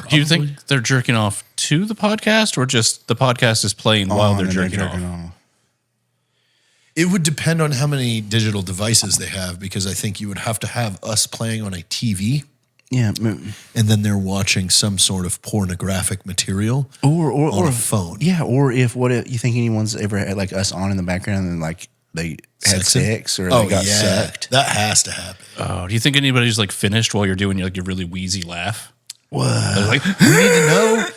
Do you think they're jerking off to the podcast or just the podcast is playing while they're and then jerking off? It would depend on how many digital devices they have, because I think you would have to have us playing on a TV Yeah. and then they're watching some sort of pornographic material Or a phone. Yeah. Or if you think anyone's ever had like us on in the background and like they had Sexing? sex or they got sucked? That has to happen. Oh, do you think anybody's like finished while you're doing like your really wheezy laugh? What? They're like, We need to know.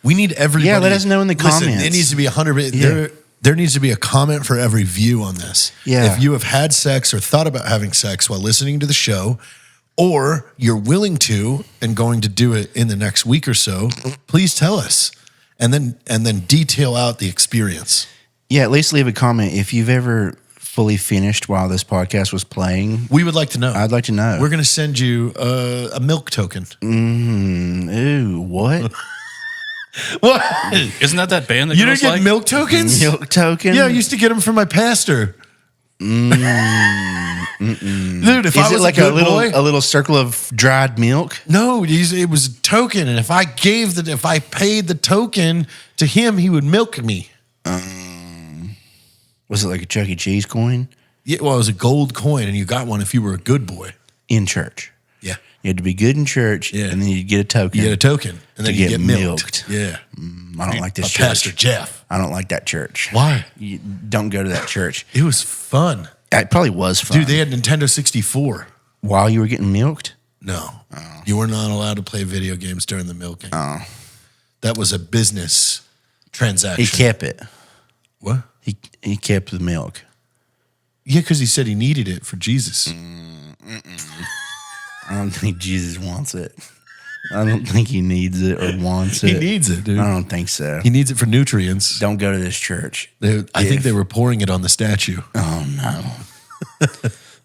We need everybody. Yeah, let us know in the Listen, comments. it needs to be 100. Yeah. There needs to be a comment for every view on this. Yeah. If you have had sex or thought about having sex while listening to the show, or you're willing to and going to do it in the next week or so, please tell us, and then detail out the experience. Yeah, at least leave a comment if you've ever fully finished while this podcast was playing. We would like to know. I'd like to know. We're going to send you a milk token. Ooh, what? What? isn't that band that You girls didn't get like? milk tokens? Milk token? Yeah, I used to get them from my pastor. Dude, if Is I it was like a good a boy, little circle of dried milk? no, it was a token, and if I paid the token to him, he would milk me. Was it like a Chuck E. Cheese coin? Yeah, well, it was a gold coin, and you got one if you were a good boy. In church. Yeah, You had to be good in church, Yeah. and then you'd get a token. you get a token, and then To you get get milked. milked. Yeah, I don't like this by church. Pastor Jeff. I don't like that church. Why? You don't go to that church. It was fun, It probably was fun. dude. They had Nintendo 64. While you were getting milked? No, you were not allowed to play video games during the milking. Oh. That was a business transaction. He kept it. What? He kept the milk. Yeah, because he said he needed it for Jesus. I don't think Jesus wants it. I don't think he needs it or wants it. He needs it, dude. I don't think so. He needs it for nutrients. Don't go to this church. I think they were pouring it on the statue. Oh, no.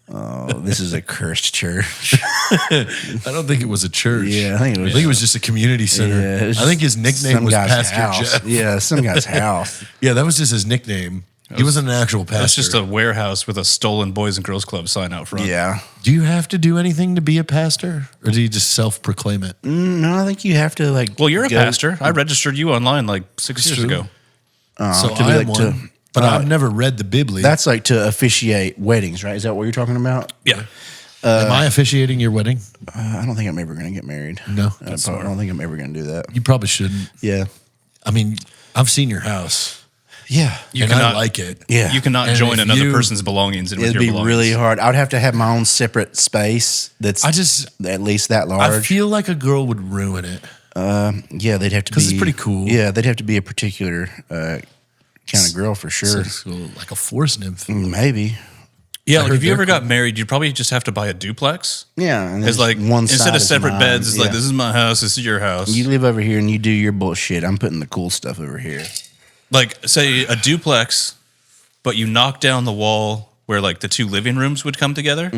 Oh, this is a cursed church. I don't think it was a church. Yeah, I think it was just a community center. Yeah, it was I think his nickname some was guy's Pastor house. Jeff. Yeah, some guy's house. Yeah, that was just his nickname. He wasn't an actual pastor. That's just a warehouse with a stolen Boys and Girls Club sign out front. Yeah. Do you have to do anything to be a pastor, or do you just self-proclaim it? No, I think you have to like. Well, you're a go- pastor. I registered you online like 6 years true. ago. So to be I am like one, but I've never read the Biblia. That's like to officiate weddings, right? Is that what you're talking about? Yeah. Am I officiating your wedding? I don't think I'm ever going to get married. No, I that's don't think I'm ever going to do that. You probably shouldn't. Yeah. I mean, I've seen your house, Yeah. and I like it. Yeah. You cannot And join if another you- person's belongings in with It'd your be belongings. really hard. I would have to have my own separate space that's at least that I large. feel like a girl would ruin it. Yeah, they'd have to be. 'Cause it's pretty cool. Yeah, they'd have to be a particular kind of girl for sure. So, like a force nymph. Maybe. Yeah, I like heard if you they're ever got married, you'd probably just have to buy a duplex. Yeah. And It's like one side instead of is separate mine. beds, it's like Yeah. this is my house, this is your house. You live over here and you do your bullshit. I'm putting the cool stuff over here. Like say a duplex, but you knock down the wall where like the two living rooms would come together,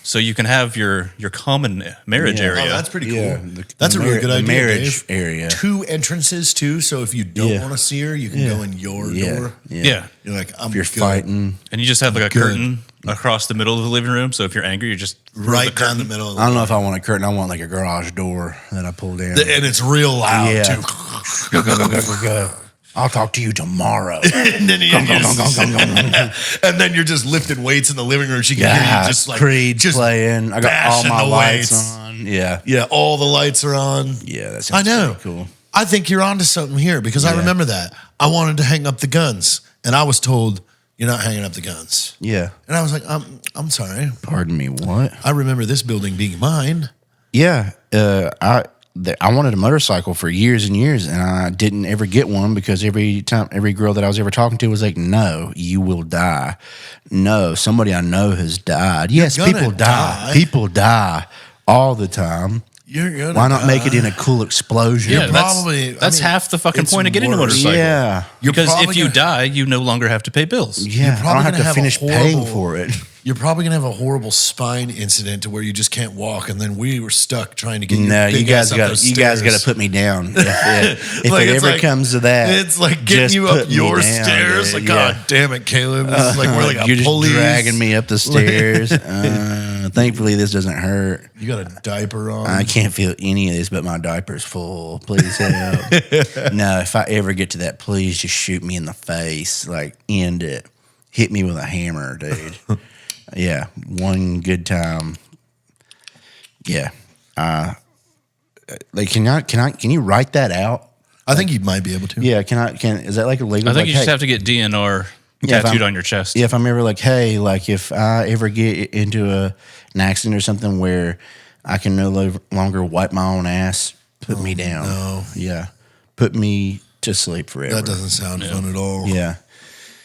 so you can have your common marriage Yeah. area. Oh, that's pretty cool. Yeah, That's a really good idea. Marriage Dave. area. 2 entrances too, so if you don't Yeah. want to see her, you can go in your Yeah. door. yeah. You're like, I'm If you're good. fighting, And you just have like a Good. curtain across the middle of the living room. So if you're angry, you just throw right the down the curtain. middle. Of I don't know if I want a curtain. I want like a garage door that I pull down. and it's real loud Yeah. too. I'll talk to you tomorrow. and then and then you're just lifting weights in the living room. She can hear Yeah, you just like Creed just playing. I got all bashing my the lights weights. on. Yeah, Yeah, all the lights are on. yeah. That I sounds know. pretty cool. I think you're onto something here because I Yeah. remember that. I wanted to hang up the guns, and I was told, You're not hanging up the guns. Yeah. And I was like, I'm sorry. Pardon me, what? I remember this building being mine. Yeah. I wanted a motorcycle for years and years, and I didn't ever get one because every girl that I was ever talking to was like, no, you will die. No, somebody I know has died. Yes, gonna people die. die. People die all the time. You're gonna Why not make it die. in a cool explosion? Yeah, probably- that's half the fucking it's point of getting a worse. motorcycle. Yeah. You're Because probably if you gonna- die, you no longer have to pay bills. Yeah, I probably don't have gonna to have a finish paying horrible- for it. You're probably gonna have a horrible spine incident to where you just can't walk, and then we were stuck trying to get No, your you big guys ass up got those you guys got to stairs. put me down. If Like, it it's ever like- comes to that, It's like getting just you put up me your down, stairs. dude. Like, Yeah. God damn it, Caleb! This is like we're like you're a just police. dragging me up the stairs. Thankfully, this doesn't hurt. You got a diaper on. I can't feel any of this, but my diaper's full. Please help. No, if I ever get to that, please just shoot me in the face. Like, end it. Hit me with a hammer, dude. Yeah, one good time. Yeah. Like, can you write that out? I think you might be able to. Yeah, is that like illegal? I think Like, you just hey, have to get DNR Yeah, if tattooed I'm- on your chest. Yeah, if I'm ever like, hey, like if I ever get into an accident or something where I can no longer wipe my own ass, put me down. no. Yeah. Put me to sleep forever. That doesn't sound fun at all. Yeah.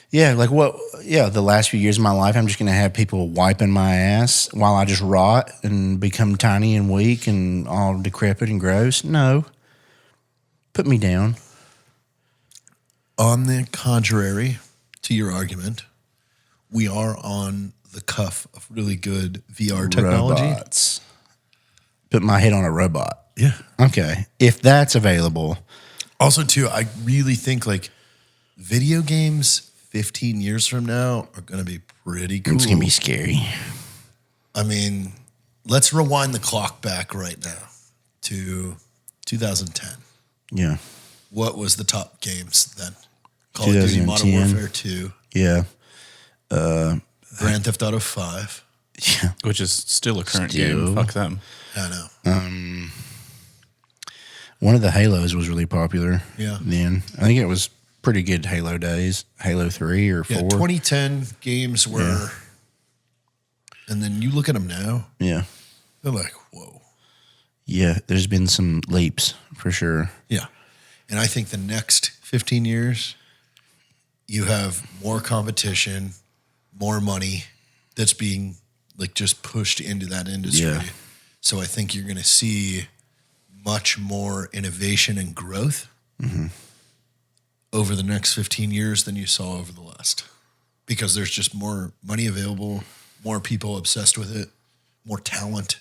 Yeah, like the last few years of my life, I'm just going to have people wiping my ass while I just rot and become tiny and weak and all decrepit and gross. No. Put me down. On the contrary to your argument, we are on the cuff of really good VR technology. Robots. Put my head on a robot. Yeah. Okay. If that's available. Also, too, I really think like video games 15 years from now are going to be pretty cool. It's going to be scary. I mean, let's rewind the clock back right now to 2010. Yeah. What was the top games then? Call of Duty, Modern 2010. Warfare 2, Yeah. Grand Theft Auto 5. Yeah. Which is still a current Still. game. Fuck them. I know. One of the Halos was really popular. Yeah. Then I think it was pretty good Halo days. Halo 3 or 4. Yeah, 2010 games were, and then you look at them now, Yeah. they're like, whoa. Yeah. There's been some leaps for sure. Yeah. And I think the next 15 years, you have more competition, more money that's being like just pushed into that industry. Yeah. So I think you're going to see much more innovation and growth over the next 15 years than you saw over the last. Because there's just more money available, more people obsessed with it, more talent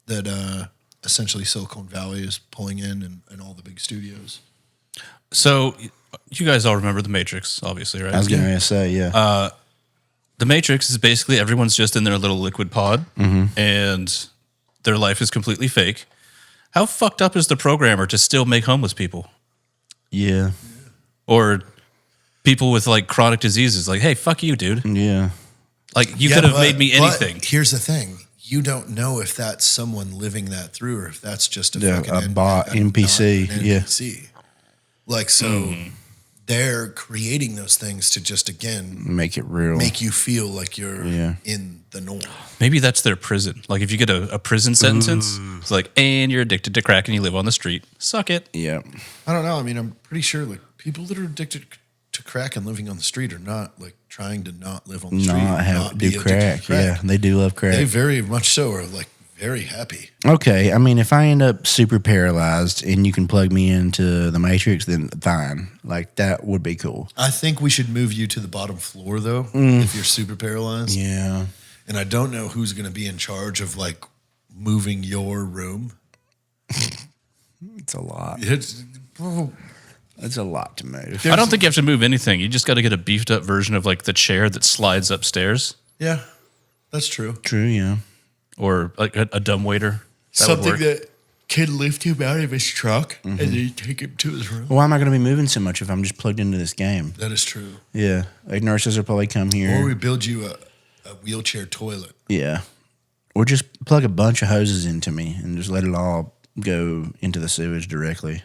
that essentially Silicon Valley is pulling in and all the big studios. So you guys all remember The Matrix, obviously, right? I was going to say, yeah. The Matrix is basically everyone's just in their little liquid pod and their life is completely fake. How fucked up is the programmer to still make homeless people yeah. or people with like chronic diseases? Like, hey, fuck you, dude. Yeah. Like, you Yeah, could have but- made me but anything. Here's the thing. You don't know if that's someone living that through or if that's just a Yeah, fucking a bot, NPC, not an yeah. NPC. Like, so they're creating those things to just, again, Make it real. make you feel like you're Yeah. in the norm. Maybe that's their prison. Like, if you get a prison sentence, it's like, and you're addicted to crack and you live on the street. Suck it. yeah. I don't know. I mean, I'm pretty sure like people that are addicted to crack and living on the street are not like trying to not live on the street. Not and have be do addicted to crack. Yeah. They do love crack. They very much so are like very happy. Okay, I mean, if I end up super paralyzed and you can plug me into the Matrix, then fine. Like, that would be cool. I think we should move you to the bottom floor though, if you're super paralyzed. Yeah. And I don't know who's going to be in charge of like moving your room. It's a lot. It's, It's a lot to move. I don't think you have to move anything. You just got to get a beefed up version of like the chair that slides upstairs yeah, that's true. True, yeah. or like a dumb waiter. That would Something work. that can lift him out of his truck and then take him to his room. Why am I going to be moving so much if I'm just plugged into this game? That is true. Yeah. Like, nurses will probably come here. Or we build you a wheelchair toilet. Yeah. Or just plug a bunch of hoses into me and just let it all go into the sewage directly.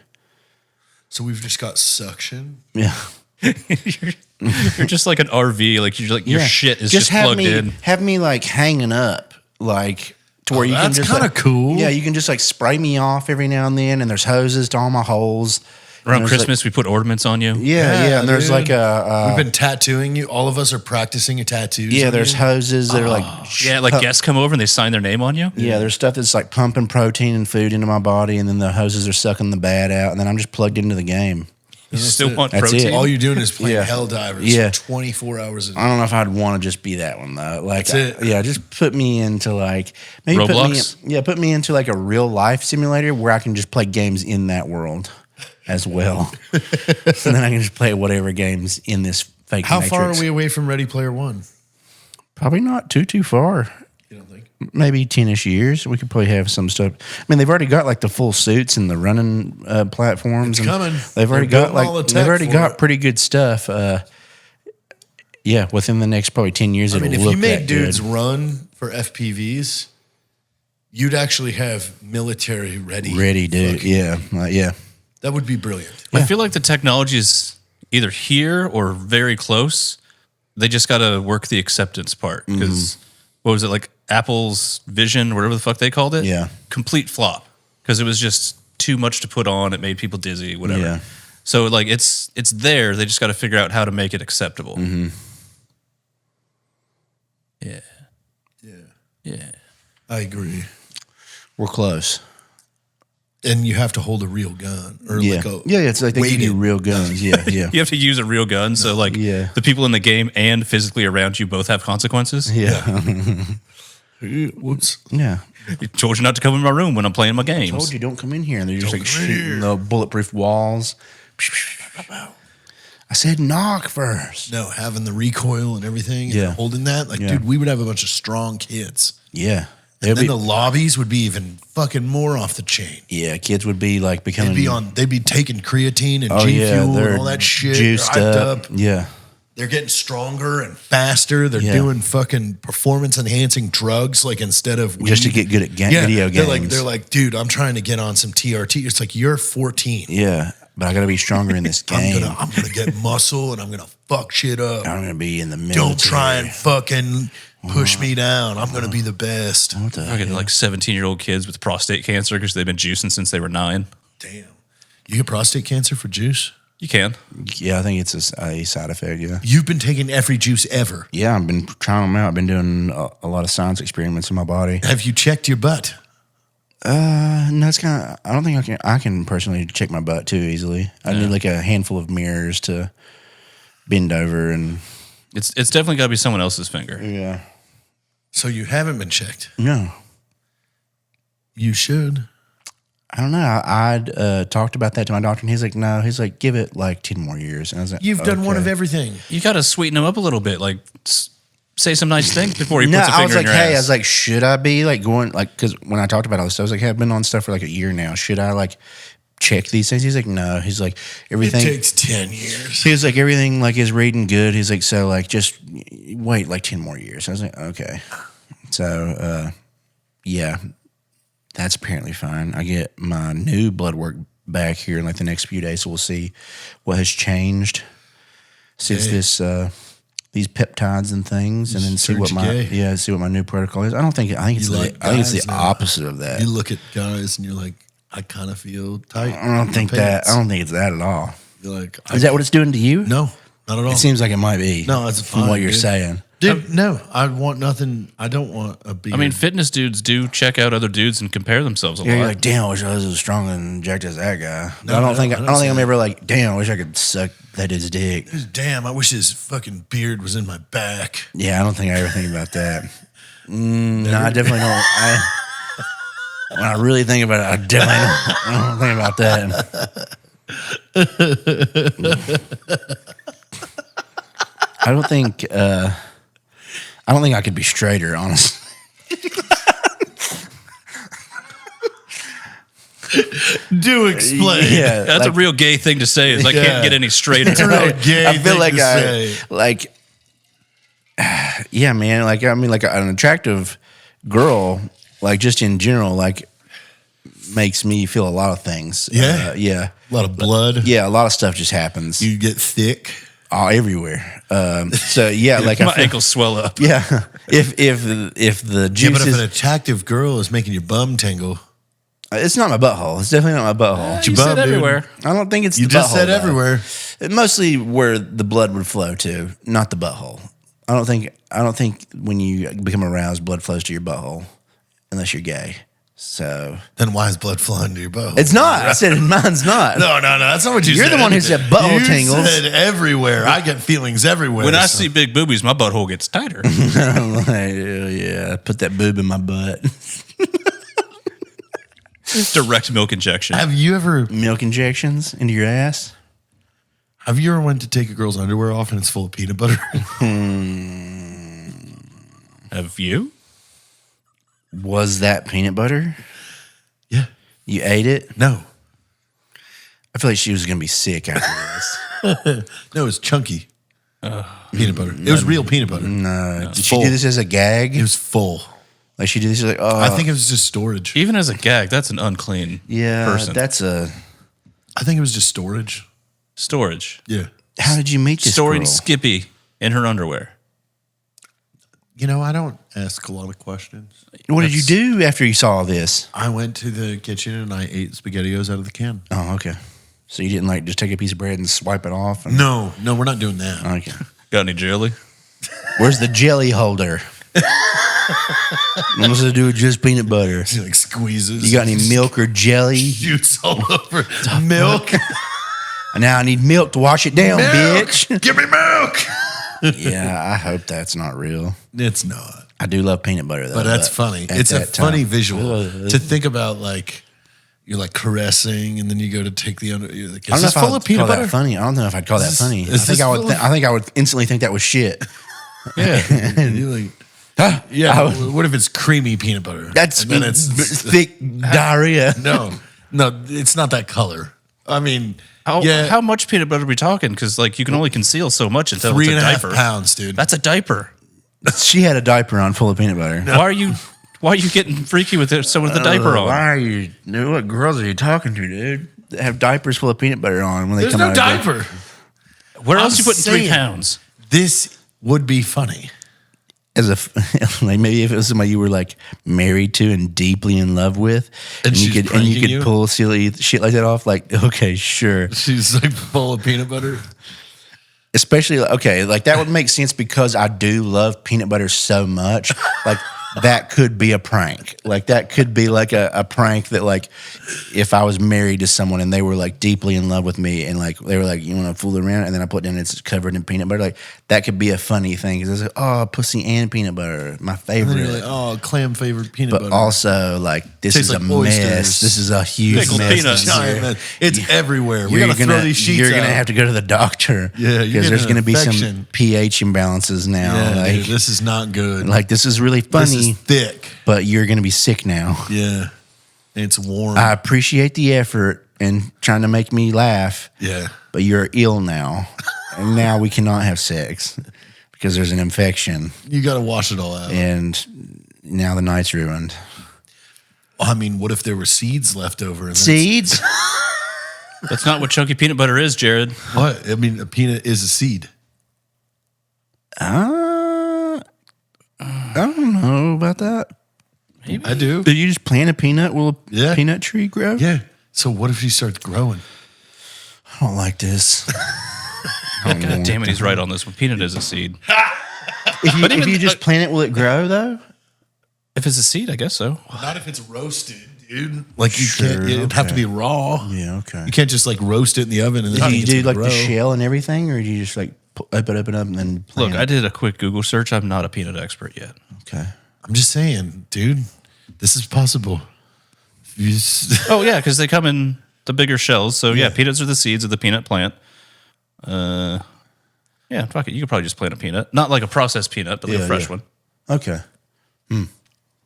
So we've just got suction Yeah. You're just like an RV. Like your shit is just plugged in. Have me like hanging up, like to where you can that's just kinda like, cool. Yeah, you can just like spray me off every now and then, and there's hoses to all my holes. Around And there's, Christmas, we put ornaments on you. Yeah, and there's dude. like a We've been tattooing you. All of us are practicing tattoos. yeah, on there's you. hoses that are like Yeah, like guests come over and they sign their name on you. yeah, there's stuff that's like pumping protein and food into my body, and then the hoses are sucking the bad out, and then I'm just plugged into the game. You still want That's protein. it. All you're doing is playing Yeah. Helldivers. Yeah. 24 hours a day. I don't know if I'd want to just be that one though. Like, That's it. yeah, just put me into like maybe Roblox? put me into like a real life simulator where I can just play games in that world as well. So then I can just play whatever games in this fake. How Matrix. far are we away from Ready Player One? Probably not too far. You don't think? Maybe 10-ish years. We could probably have some stuff. I mean, they've already got like the full suits and the running platforms. It's and coming. They've already They're got building all the like tech they've already for got it. pretty good stuff. Yeah, within the next probably 10 years, I it'll mean, if look you made that dudes good. run for FPVs, you'd actually have military ready. Ready, dude. fucking- Yeah, yeah. That would be brilliant. I feel like the technology is either here or very close. They just got to work the acceptance part because what was it like Apple's Vision, whatever the fuck they called it? Yeah. Complete flop because it was just too much to put on. It made people dizzy, whatever. Yeah. So like it's there. They just got to figure out how to make it acceptable. Yeah. Yeah. I agree. We're close. And you have to hold a real gun or Yeah, like a yeah. It's like they give you weighted- real guns. Yeah, yeah, You have to use a real gun. So like Yeah. the people in the game and physically around you both have consequences. yeah, Whoops. yeah. I told you not to come in my room when I'm playing my games. Told you don't come in here, and they're just like come in shooting here. the bulletproof walls. I said knock first. No, having the recoil and everything, Yeah. and holding that, like, Yeah. dude, we would have a bunch of strong kids. Yeah, And they'd then be, the lobbies would be even fucking more off the chain. yeah. Kids would be like becoming. They'd be taking creatine and oh G yeah, Fuel they're and all that shit. juiced They're hyped up. Yeah, They're getting stronger and faster. They're Yeah. doing fucking performance enhancing drugs, like instead of weed. just to get good at video games. They're like, dude, I'm trying to get on some TRT. It's like you're 14. yeah, but I got to be stronger in this game. I'm gonna get muscle and I'm gonna fuck shit up. I'm gonna be in the military. Don't try and fucking push me down. I'm gonna be the best. What the Fucking hell? like 17-year-old kids with prostate cancer because they've been juicing since they were 9. Damn. You get prostate cancer for juice? You can. Yeah, I think it's a side effect. Yeah. You've been taking every juice ever. Yeah, I've been trying them out. I've been doing a lot of science experiments in my body. Have you checked your butt? No, it's kind of. I don't think I can personally check my butt too easily. I need like a handful of mirrors to bend over and. It's definitely got to be someone else's finger. Yeah. So you haven't been checked. No, You should. I don't know. I'd talked about that to my doctor, and he's like, "No." He's like, "Give it like 10 more years." And I was like, You've done one okay. of everything. You got to sweeten them up a little bit. Like say some nice things before he No, puts a finger I was like, in your hey, ass. I was like, should I be like going like because when I talked about all this stuff, I was like, hey, I've been on stuff for like a year now. Should I like check these things? He's like, no. He's like, everything. It takes 10 years. He was like, everything like is reading good. He's like, so like just wait like 10 more years. I was like, okay. So yeah, that's apparently fine. I get my new blood work back here in like the next few days, so we'll see what has changed since Gay. this these peptides and things, and then see what turned my you gay. see what my new protocol is. I think it's You the, like I think it's guys the now. opposite of that. You look at guys and you're like, I kind of feel tight. I don't think that. I don't think it's that at all. You're like, Is that what it's doing to you? No, not at all. It seems like it might be. No, it's from fine, what you're dude. saying. Dude, no, I want nothing. I don't want a beard. I mean, fitness dudes do check out other dudes and compare themselves a Yeah, lot. you're like, damn, I wish I was as strong and jacked as that guy. But No, I don't think I don't say I'm that. ever like, damn, I wish I could suck that dude's dick. damn, I wish his fucking beard was in my back. Yeah, I don't think I ever think about that. No, I definitely don't. When I really think about it, I don't think about that. I don't think I could be straighter, honestly. Do explain. Yeah, That's like, a real gay thing to say. Is I Yeah. can't get any straighter. It's a real gay I feel thing like to say. yeah, man. Like I mean, like an attractive girl, like just in general, like makes me feel a lot of things. Yeah? yeah, A lot of blood. yeah. A lot of stuff just happens. You get thick. everywhere. So yeah, like My ankles swell up. yeah, if the Yeah, but if juices, an attractive girl is making your bum tingle, it's not my butthole. It's definitely not my butthole. You bum, said dude. everywhere. I don't think it's you the just butthole, said though. everywhere. Mostly where the blood would flow to, not the butthole. I don't think when you become aroused, blood flows to your butthole, unless you're gay. So Then why is blood flowing to your butthole? it's not. I said mine's not. No, that's not what you You're said. the one who said butthole you tingles. said everywhere. I get feelings everywhere. When I so- see big boobies, my butthole gets tighter. I'm like, yeah, put that boob in my butt. Direct milk injection. have you ever Milk injections into your ass. went to take a girl's underwear off and it's full of peanut butter? Have you? Was that peanut butter? Yeah. You ate it? No. I feel like she was gonna be sick after this. No, it was chunky peanut butter. It was real peanut butter. No, did she Full. do this as a gag? It was full. Like she did this, like, oh, I think it was just storage. Even as a gag, that's an unclean yeah, person. that's a. I think it was just storage. Storage. Yeah. How did you meet this Storing girl? Skippy in her underwear. You know, I don't ask a lot of questions. What did you do after you saw this? I went to the kitchen and I ate SpaghettiOs out of the can. Oh, okay. So you didn't like just take a piece of bread and swipe it off? And, No, we're not doing that. Okay. Got any jelly? Where's the jelly holder? What does it do with just peanut butter? He like squeezes. You got any milk or jelly? juice all over milk? Now I need milk to wash it down, bitch. Give me milk. Yeah, I hope that's not real. It's not. I do love peanut butter, though. But that's funny. at It's a that time- funny visual to think about. Like you're like caressing, and then you go to take the under. You're like, I don't is know this if full I'd of peanut call butter? that funny. I don't know if I'd call that Is funny. this- is this full of- I think I would instantly think that was shit. Yeah. You're like, yeah. What if it's creamy peanut butter? That's and then it's thick diarrhea. no, it's not that color. I mean, How much peanut butter are we talking? Because like you can only conceal so much until it's a 3.5 diaper. pounds, dude. That's a diaper. She had a diaper on full of peanut butter. Why are you getting freaky with someone with a diaper on? Why are you? Dude, what girls are you talking to, dude? That have diapers full of peanut butter on when they There's come no out of bed? diaper. Where I'm else you putting 3 saying. pounds? This would be funny. As like maybe if it was somebody you were like married to and deeply in love with, And you she's could pranking you? pull silly shit like that off. Like, okay, sure. She's like full of peanut butter. Especially like that would make sense because I do love peanut butter so much. Like that could be a prank. Like that could be like a prank that like if I was married to someone and they were like deeply in love with me and like they were like, you want to fool around, and then I put it in, it's covered in peanut butter. Like that could be a funny thing because it's like, oh, pussy and peanut butter, my And favorite. then you're like, oh, clam flavored peanut but butter. also like this Tastes is like a oysters. mess. This is a huge Pickled mess. peanuts. Giant mess. It's everywhere. We gotta throw these sheets You're out. gonna have to go to the doctor. Yeah, you're because there's getting gonna be some infection. pH imbalances now. Yeah, like, dude, this is not good. like this is really funny, this is thick. but you're gonna be sick now. Yeah, it's warm. I appreciate the effort and trying to make me laugh, yeah, but you're ill now, and now we cannot have sex because there's an infection, you got to wash it all out. and now the night's ruined. I mean, what if there were seeds left over? And Seeds? That's not what chunky peanut butter is, Jared. What? I mean, a peanut is a seed. I don't know about that. I do. Did you just plant a peanut? Will a Yeah. peanut tree grow? Yeah. So what if she starts growing? I don't like this. God damn it, he's right on this one. Peanut is a seed. If you just plant it, will it grow though? If it's a seed, I guess so. Not if it's roasted, dude. Like you Sure, can't. It'd have to okay. be raw. Yeah, okay. You can't just like roast it in the oven and then Do think you it's do gonna like the grow. shell and everything, or do you just like open up and then plant Look, I did a quick Google search. I'm not a peanut expert yet. Okay. I'm just saying, dude. This is possible. You just- Oh yeah, because they come in the bigger shells. So yeah, peanuts are the seeds of the peanut plant. Yeah, fuck it. You could probably just plant a peanut, not like a processed peanut, but like Yeah, a fresh yeah. one. Okay.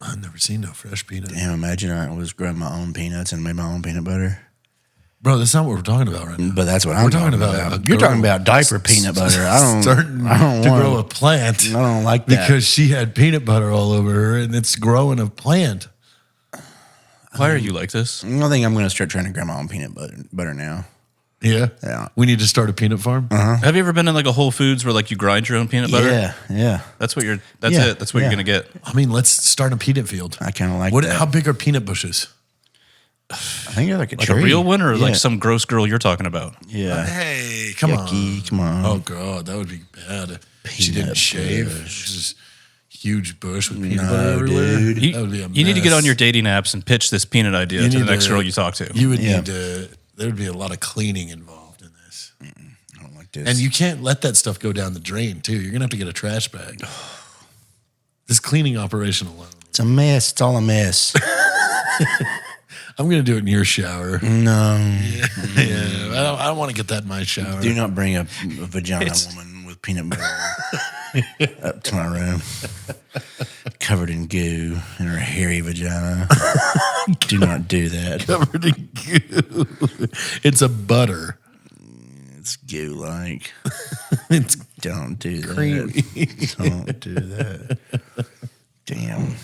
I've never seen no fresh peanut. Damn, imagine I was growing my own peanuts and made my own peanut butter. Bro, that's not what we're talking about right now. But that's what I'm talking talking about about. a You're girl talking about diaper peanut butter. I don't. Starting I don't to want grow a plant. I don't like that. because she had peanut butter all over her and it's growing a plant. Why are you like this? I think I'm going to start trying to grow my own peanut butter now. Yeah. Yeah. We need to start a peanut farm. Have you ever been in like a Whole Foods where like you grind your own peanut butter? Yeah. That's what Yeah. it. That's what Yeah. you're gonna get. I mean, let's start a peanut field. I kind of like What? that. How big are peanut bushes? I think they're like a Like tree. a real one or like Yeah. some gross girl you're talking about? Yeah. Hey, come Yucky, come on. Oh god, that would be bad. She didn't Peanut shave. bush. Just huge bush with peanut No, butter everywhere. dude. You, That would be a you need to get mess. on your dating apps and pitch this peanut idea You to the need next to- girl you talk to. You would Yeah. need to. There would be a lot of cleaning involved in this, I don't like this. and you can't let that stuff go down the drain too. You're gonna have to get a trash bag. This cleaning operation alone. It's a mess. It's all a mess. I'm gonna do it in your shower. No. Yeah, I don't want to get that in my shower. Do not bring a vagina woman with peanut butter up to my room, covered in goo in her hairy vagina. Do not do that. Covered in goo. It's a butter. It's goo like. It's Don't do that. creamy. Don't do that. Damn.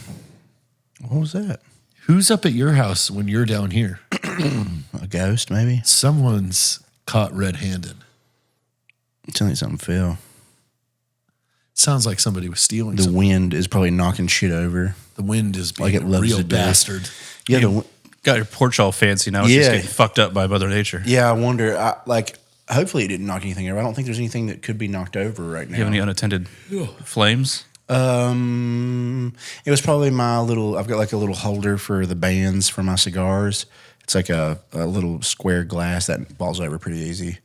What was that? Who's up at your house when you're down here? A ghost, maybe? Someone's caught red-handed. Tell me something, Phil. Sounds like somebody was stealing The something. wind is probably knocking shit over. The wind is being Like it a loves real to do. bastard. Yeah, the, Got your porch all fancy now. It's just Yeah. getting fucked up by Mother Nature. yeah. I wonder. Hopefully, it didn't knock anything over. I don't think there's anything that could be knocked over right now. You have any unattended flames? It was probably my little. I've got like a little holder for the bands for my cigars. It's like a little square glass that falls over pretty easy.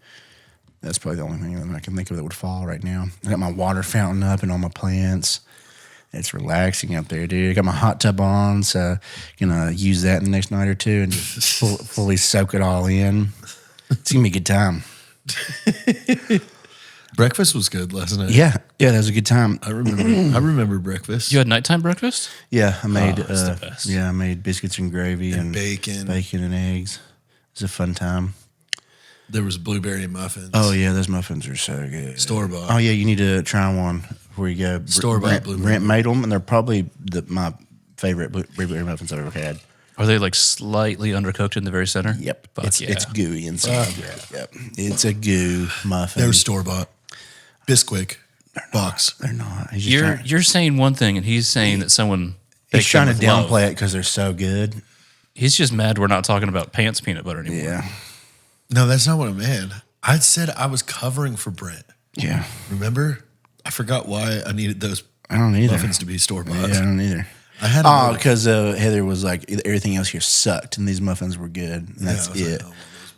That's probably the only thing that I can think of that would fall right now. I got my water fountain up and all my plants. It's relaxing out there, dude. I got my hot tub on, so gonna use that in the next night or two and just fully soak it all in. It's gonna be a good time. Breakfast was good last night. Yeah, that was a good time. I remember breakfast. You had nighttime breakfast? Yeah, I made it's the best. I made biscuits and gravy and bacon. and eggs. It was a fun time. There was blueberry muffins. Oh yeah, those muffins are so good. Store bought. Oh yeah, you need to try one before you go. Store-bought Brent, blueberry Brent made them, and they're probably my favorite blueberry muffins I've ever had. Are they like slightly undercooked in the very center? Yep, Fuck it's yeah. gooey inside. Yep, it's a goo muffin. They were store bought. Bisquick box. They're not. He's just trying, You're saying one thing, and he's saying that someone. he's baked trying them to with love. downplay it because they're so good. He's just mad we're not talking about pants peanut butter anymore. Yeah, No, that's not what I meant. I said I was covering for Brent. yeah. Remember? I forgot why I needed those I don't either. muffins to be store bought. Yeah, I don't either. I had Oh, because Heather was like, everything else here sucked, and these muffins were good. And that's it.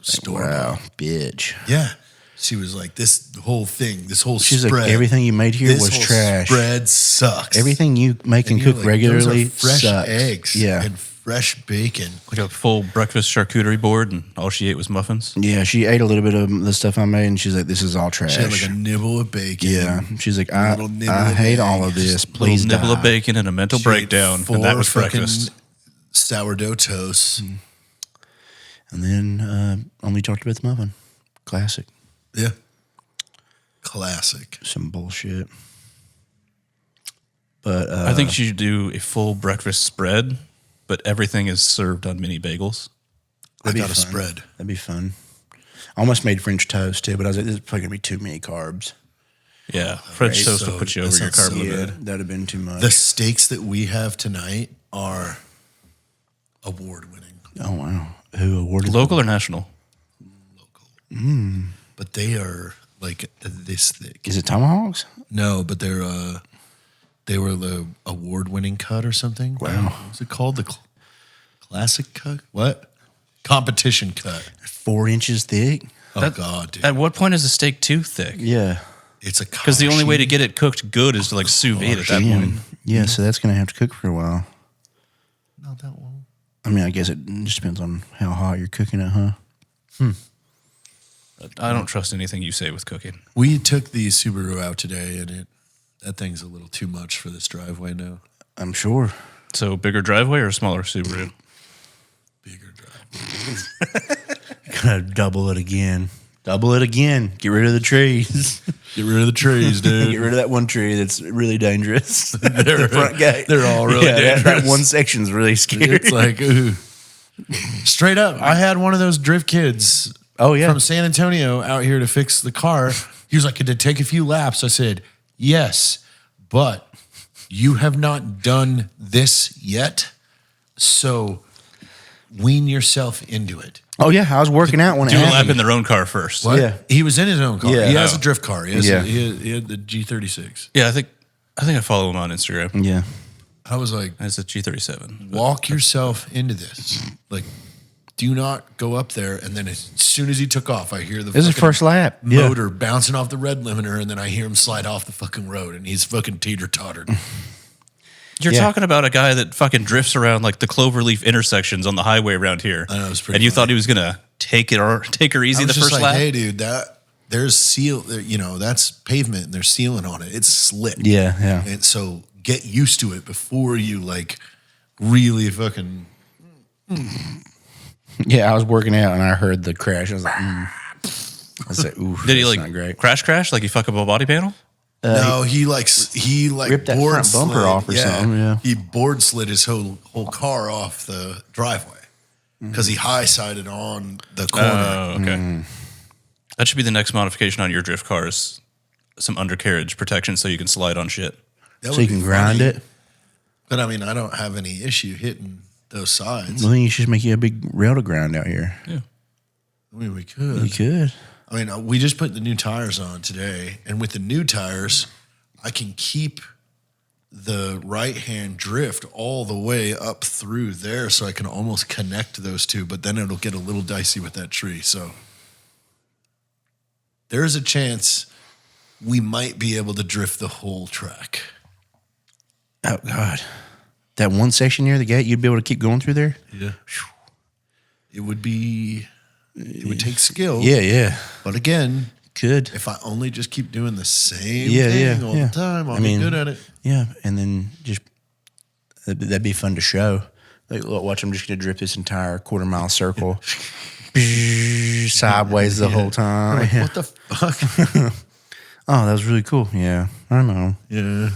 Store Wow, bitch. Yeah. She was like, this whole thing, this whole She's spread. like, everything you made here this was whole trash. Spread sucks. Everything you make and And you're cook like, regularly those are fresh sucks. eggs Yeah. and fresh bacon. Like a full breakfast charcuterie board, and all she ate was muffins. Yeah, she ate a little bit of the stuff I made, and she's like, "This is all trash." She had like a nibble of bacon. yeah, she's like, "I little nibble I of hate egg. all of this. Please Little nibble die." of bacon and a mental She ate breakdown, 4 and that was fucking breakfast. Sourdough toast. And then only talked about the muffin. Classic. Yeah. Classic. Some bullshit. But I think she should do a full breakfast spread, but everything is served on mini bagels. I be got a fun. spread. That'd be fun. I almost made French toast too, but I was like, "This is probably gonna be too many carbs." Yeah, French toast will So- put you that over your sounds carb so limit. good. That'd have been too much. The steaks that we have tonight are award winning, Oh wow, who awarded? Local or national? but they are like this thick. Is it tomahawks? No, but they were the award winning cut or something. Wow. What's it called? The classic cut? What? Competition cut. 4 inches thick. Oh God, dude. At what point is a steak too thick? Yeah. It's a Because the only way to get it cooked good is to like sous vide at that point. Damn. Yeah, so that's gonna have to cook for a while. Not that long. I mean, I guess it just depends on how hot you're cooking it, huh? I don't trust anything you say with cooking. We took the Subaru out today, and that thing's a little too much for this driveway now. I'm sure. So bigger driveway or smaller Subaru? Bigger driveway. Gotta double it again. Double it again. Get rid of the trees. Get rid of the trees, Get dude. rid of that one tree that's really dangerous. The front gate. They're all really That dangerous. one section's really scary. It's like, ooh. Straight up, I had one of those drift kids Oh, yeah. from San Antonio out here to fix the car. He was like, "Could it take a few laps?" I said, "Yes, but you have not done this yet, so wean yourself into it." Oh, yeah. I was working out when it Do a lap happened. in their own car first. What? Yeah. He was in his own car. Yeah. He has Oh. a drift car. He Yeah. he had the G36. Yeah, I think I follow him on Instagram. Yeah. I was like, It's a G37. walk yourself into this. Like, do not go up there. And then as soon as he took off, I hear the This is his fucking first lap. Yeah. motor bouncing off the red limiter, and then I hear him slide off the fucking road, and he's fucking teeter-tottered. You're Yeah. talking about a guy that fucking drifts around like the Cloverleaf intersections on the highway around here. I know, it's pretty And you funny. thought he was gonna take her easy I the was just first like, lap? hey, dude, there's seal, that's pavement, and there's sealing on it. It's slick. Yeah. Yeah. And so get used to it before you, like, really fucking... Yeah. I was working out and I heard the crash. I was like, I said, ooh. Did he that's like not great. crash? Like he fuck up a body panel? no, he like ripped that board front bumper slid. off or something, yeah. He board slid his whole car off the driveway because he high sided on the corner. Oh, okay. That should be the next modification on your drift car is some undercarriage protection so you can slide on shit. That So would you be can grind funny. it. But I mean, I don't have any issue hitting those sides. Well, then you should just make you a big rail to grind out here. Yeah. I mean, we You could. could. I mean, we just put the new tires on today, and with the new tires, I can keep the right hand drift all the way up through there, so I can almost connect those two. But then it'll get a little dicey with that tree. So there's a chance we might be able to drift the whole track. Oh, God. That one section near the gate, you'd be able to keep going through there? Yeah, it would be. It would take skill. Yeah, yeah. But again, Could. if I only just keep doing the same Yeah, thing yeah, all yeah. the time, I'll I mean, be good at it. Yeah, and then just that'd be fun to show. Like, look, watch, I'm just gonna drip this entire quarter-mile circle sideways the whole time. Yeah. What the fuck? Oh, that was really cool. Yeah, I know. Yeah.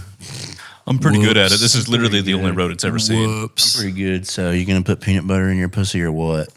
I'm pretty good at it. Whoops. This is literally the only road it's ever seen. Whoops. Pretty good. So you're gonna put peanut butter in your pussy or what?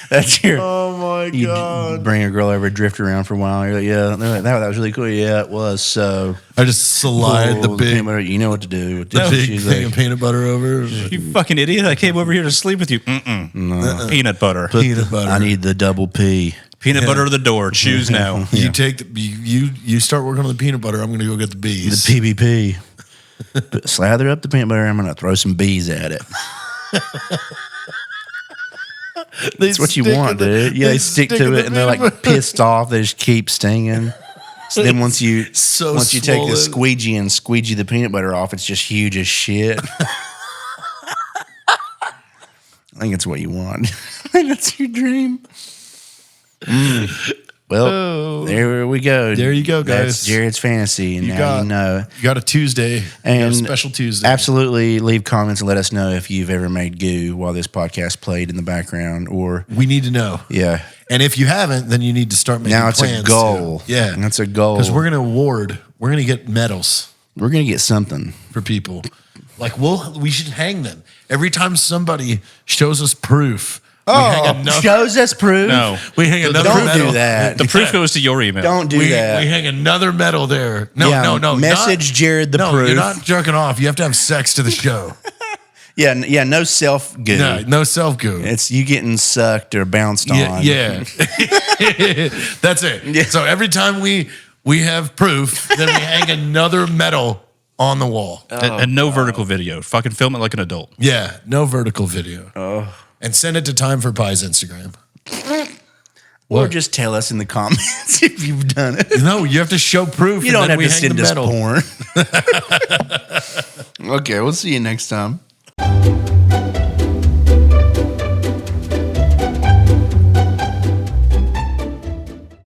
That's your. Oh my You bring a girl over, drift around for a while. You're like, yeah, that was really cool. Yeah, it was. So I just slide the peanut big, butter. You know what to do. With the this. big She's thing like, of peanut butter over. You fucking idiot. I came over here to sleep with you. Mm-mm. Peanut butter. Peanut butter. I need the double P. Peanut butter to the door. Choose now. You take the you start working on the peanut butter. I'm going to go get the bees. The PBP. But slather up the peanut butter. I'm gonna throw some bees at it. That's what you want, dude. Yeah, they stick to it and they're like pissed off. They just keep stinging. So then once you So take the swollen. squeegee and squeegee the peanut butter off, it's just huge as shit. I think it's what you want. I think that's your dream. Well, there we go. There you go, guys. That's Jared's fantasy, and now you know. You got a Tuesday. You got a And special Tuesday. Absolutely, leave comments and let us know if you've ever made goo while this podcast played in the background, or We need to know. yeah. And if you haven't, then you need to start making Now it's plans a goal. too. Yeah. That's a goal. Because we're going to get medals We're gonna get something. for people. Like we should hang them. Every time somebody shows us proof, we hang another, shows us proof. No. we hang another Don't medal. do that. The proof goes to your email. Don't do We that. hang another medal there. No, Yeah, no. message Jared the no, proof. You're not jerking off. You have to have sex to the show. Yeah, no self goo. No self goo. It's you getting sucked or bounced on. Yeah. That's it. Yeah. So every time we have proof, then we hang another medal on the wall. And no vertical video. Fucking film it like an adult. Yeah, no vertical video. And send it to Time for Pie's Instagram. Or just tell us in the comments if you've done it. No, you have to show proof. You and don't then have we to hang send the us medal. porn. Okay, we'll see you next time.